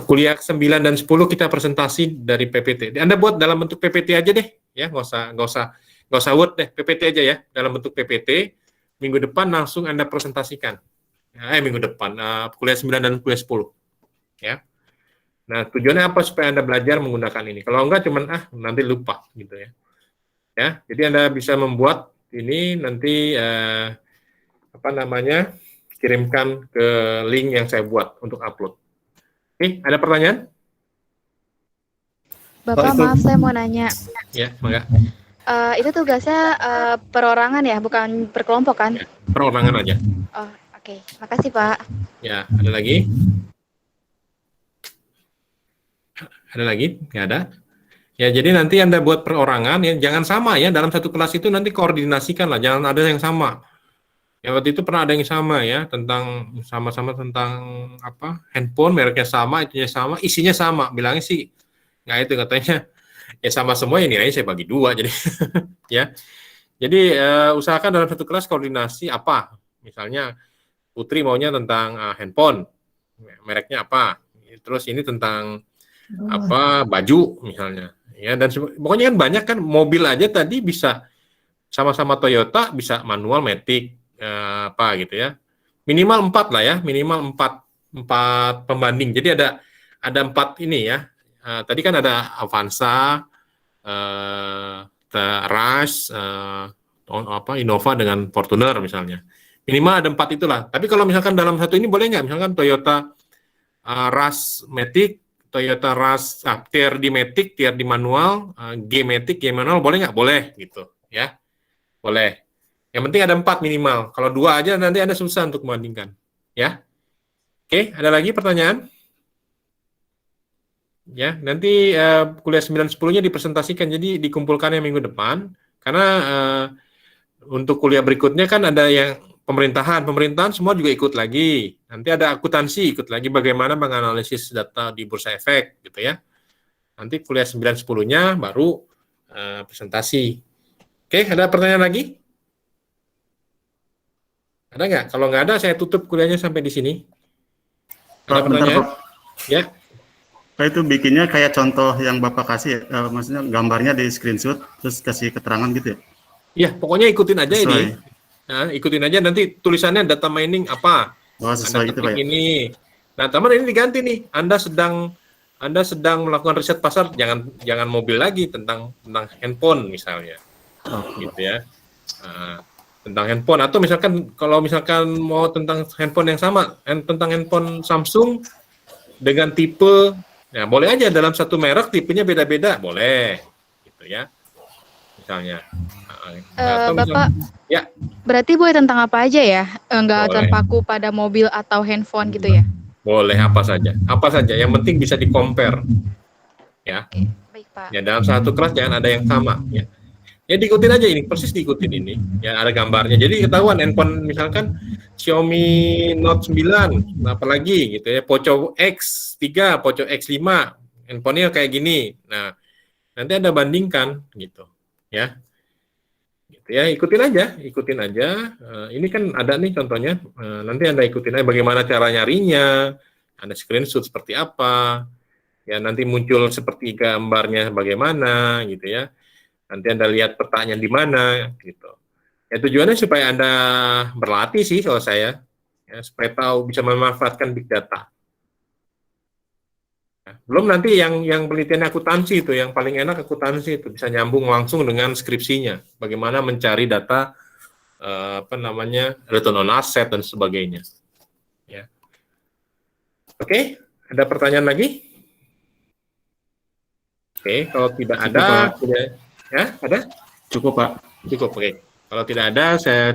Kuliah 9 dan 10 kita presentasi dari PPT. Anda buat dalam bentuk PPT aja deh, ya, nggak usah Word deh, PPT aja ya, dalam bentuk PPT, minggu depan langsung Anda presentasikan. Minggu depan, kuliah 9 dan kuliah 10. Ya. Nah, tujuannya apa? Supaya Anda belajar menggunakan ini. Kalau enggak, cuman, nanti lupa, gitu ya. Ya, jadi Anda bisa membuat ini nanti, kirimkan ke link yang saya buat untuk upload. Oke, ada pertanyaan? Bapak, maaf saya mau nanya. Ya, mangga. Itu tugasnya perorangan ya, bukan per kelompok kan? Ya, perorangan aja. Oh, oke. Makasih, Pak. Ya, ada lagi? Ada lagi? Nggak ada? Ya, jadi nanti Anda buat perorangan, ya, jangan sama ya, dalam satu kelas itu nanti koordinasikan lah, jangan ada yang sama. Ya, waktu itu pernah ada yang sama ya, sama-sama tentang handphone, mereknya sama, itunya sama, isinya sama, bilangnya sih, nggak itu katanya, ya sama semua ya nilainya saya bagi 2 jadi ya. Jadi usahakan dalam satu kelas koordinasi apa. Misalnya Putri maunya tentang handphone. Mereknya apa? Terus ini tentang baju misalnya. Ya, dan pokoknya kan banyak kan, mobil aja tadi bisa sama-sama Toyota, bisa manual, matic, gitu ya. Minimal 4 lah ya, minimal 4 pembanding. Jadi ada 4 ini ya. Tadi kan ada Avanza, Rush, Innova dengan Fortuner misalnya. Minimal ada 4 itulah. Tapi kalau misalkan dalam satu ini boleh nggak? Misalkan Toyota Rush Matic, Toyota Rush tier di Matic, tier di manual, G Matic, G manual, boleh nggak? Boleh gitu ya. Boleh. Yang penting ada 4 minimal. Kalau 2 aja nanti Anda susah untuk membandingkan. Ya. Oke, ada lagi pertanyaan? Ya, nanti kuliah 9 10-nya dipresentasikan, jadi dikumpulkannya minggu depan, karena untuk kuliah berikutnya kan ada yang pemerintahan semua juga ikut lagi, nanti ada akuntansi ikut lagi, bagaimana menganalisis data di Bursa Efek, gitu ya. Nanti kuliah 9 10-nya baru presentasi. Oke, ada pertanyaan lagi? Ada nggak? Kalau nggak ada, saya tutup kuliahnya sampai di sini. Ada pertanyaan? Ya. Pak, itu bikinnya kayak contoh yang Bapak kasih, maksudnya gambarnya di screenshot, terus kasih keterangan gitu ya? Iya, pokoknya ikutin aja sesuai. Ini. Nah, ikutin aja, nanti tulisannya data mining apa. Oh, sesuai itu Pak ya? Ini. Nah, teman ini diganti nih, Anda sedang Anda sedang melakukan riset pasar, jangan mobil lagi, tentang handphone misalnya, gitu ya. Tentang handphone, atau misalkan kalau misalkan mau tentang handphone yang sama, tentang handphone Samsung dengan tipe, ya boleh aja dalam satu merek tipenya beda-beda, boleh, gitu ya, misalnya. Atau Bapak, ya berarti boleh tentang apa aja ya? Enggak boleh, terpaku pada mobil atau handphone gitu ya? boleh apa saja, yang penting bisa di-compare, ya. Oke, baik Pak. Ya dalam satu kelas jangan ada yang sama, ya. Ya diikutin aja ini, persis diikutin ini. Ya ada gambarnya. Jadi ketahuan handphone misalkan Xiaomi Note 9, apalagi gitu ya, Poco X3, Poco X5, handphonenya kayak gini. Nah, nanti Anda bandingkan gitu. Ya. Gitu ya, ikutin aja. Ini kan ada nih contohnya. Nanti Anda ikutin aja bagaimana cara nyarinya, ada screenshot seperti apa. Ya, nanti muncul seperti gambarnya bagaimana gitu ya. Nanti Anda lihat petanya di mana, gitu. Ya tujuannya supaya Anda berlatih sih kalau saya, ya, supaya tahu bisa memanfaatkan big data. Ya, belum nanti yang penelitian akuntansi itu, yang paling enak akuntansi itu bisa nyambung langsung dengan skripsinya, bagaimana mencari data return on asset dan sebagainya. Ya. Oke, ada pertanyaan lagi? Oke, kalau tidak Cukup, ada, Pak. ya ada? Cukup, Pak. Cukup, oke. Kalau tidak ada, saya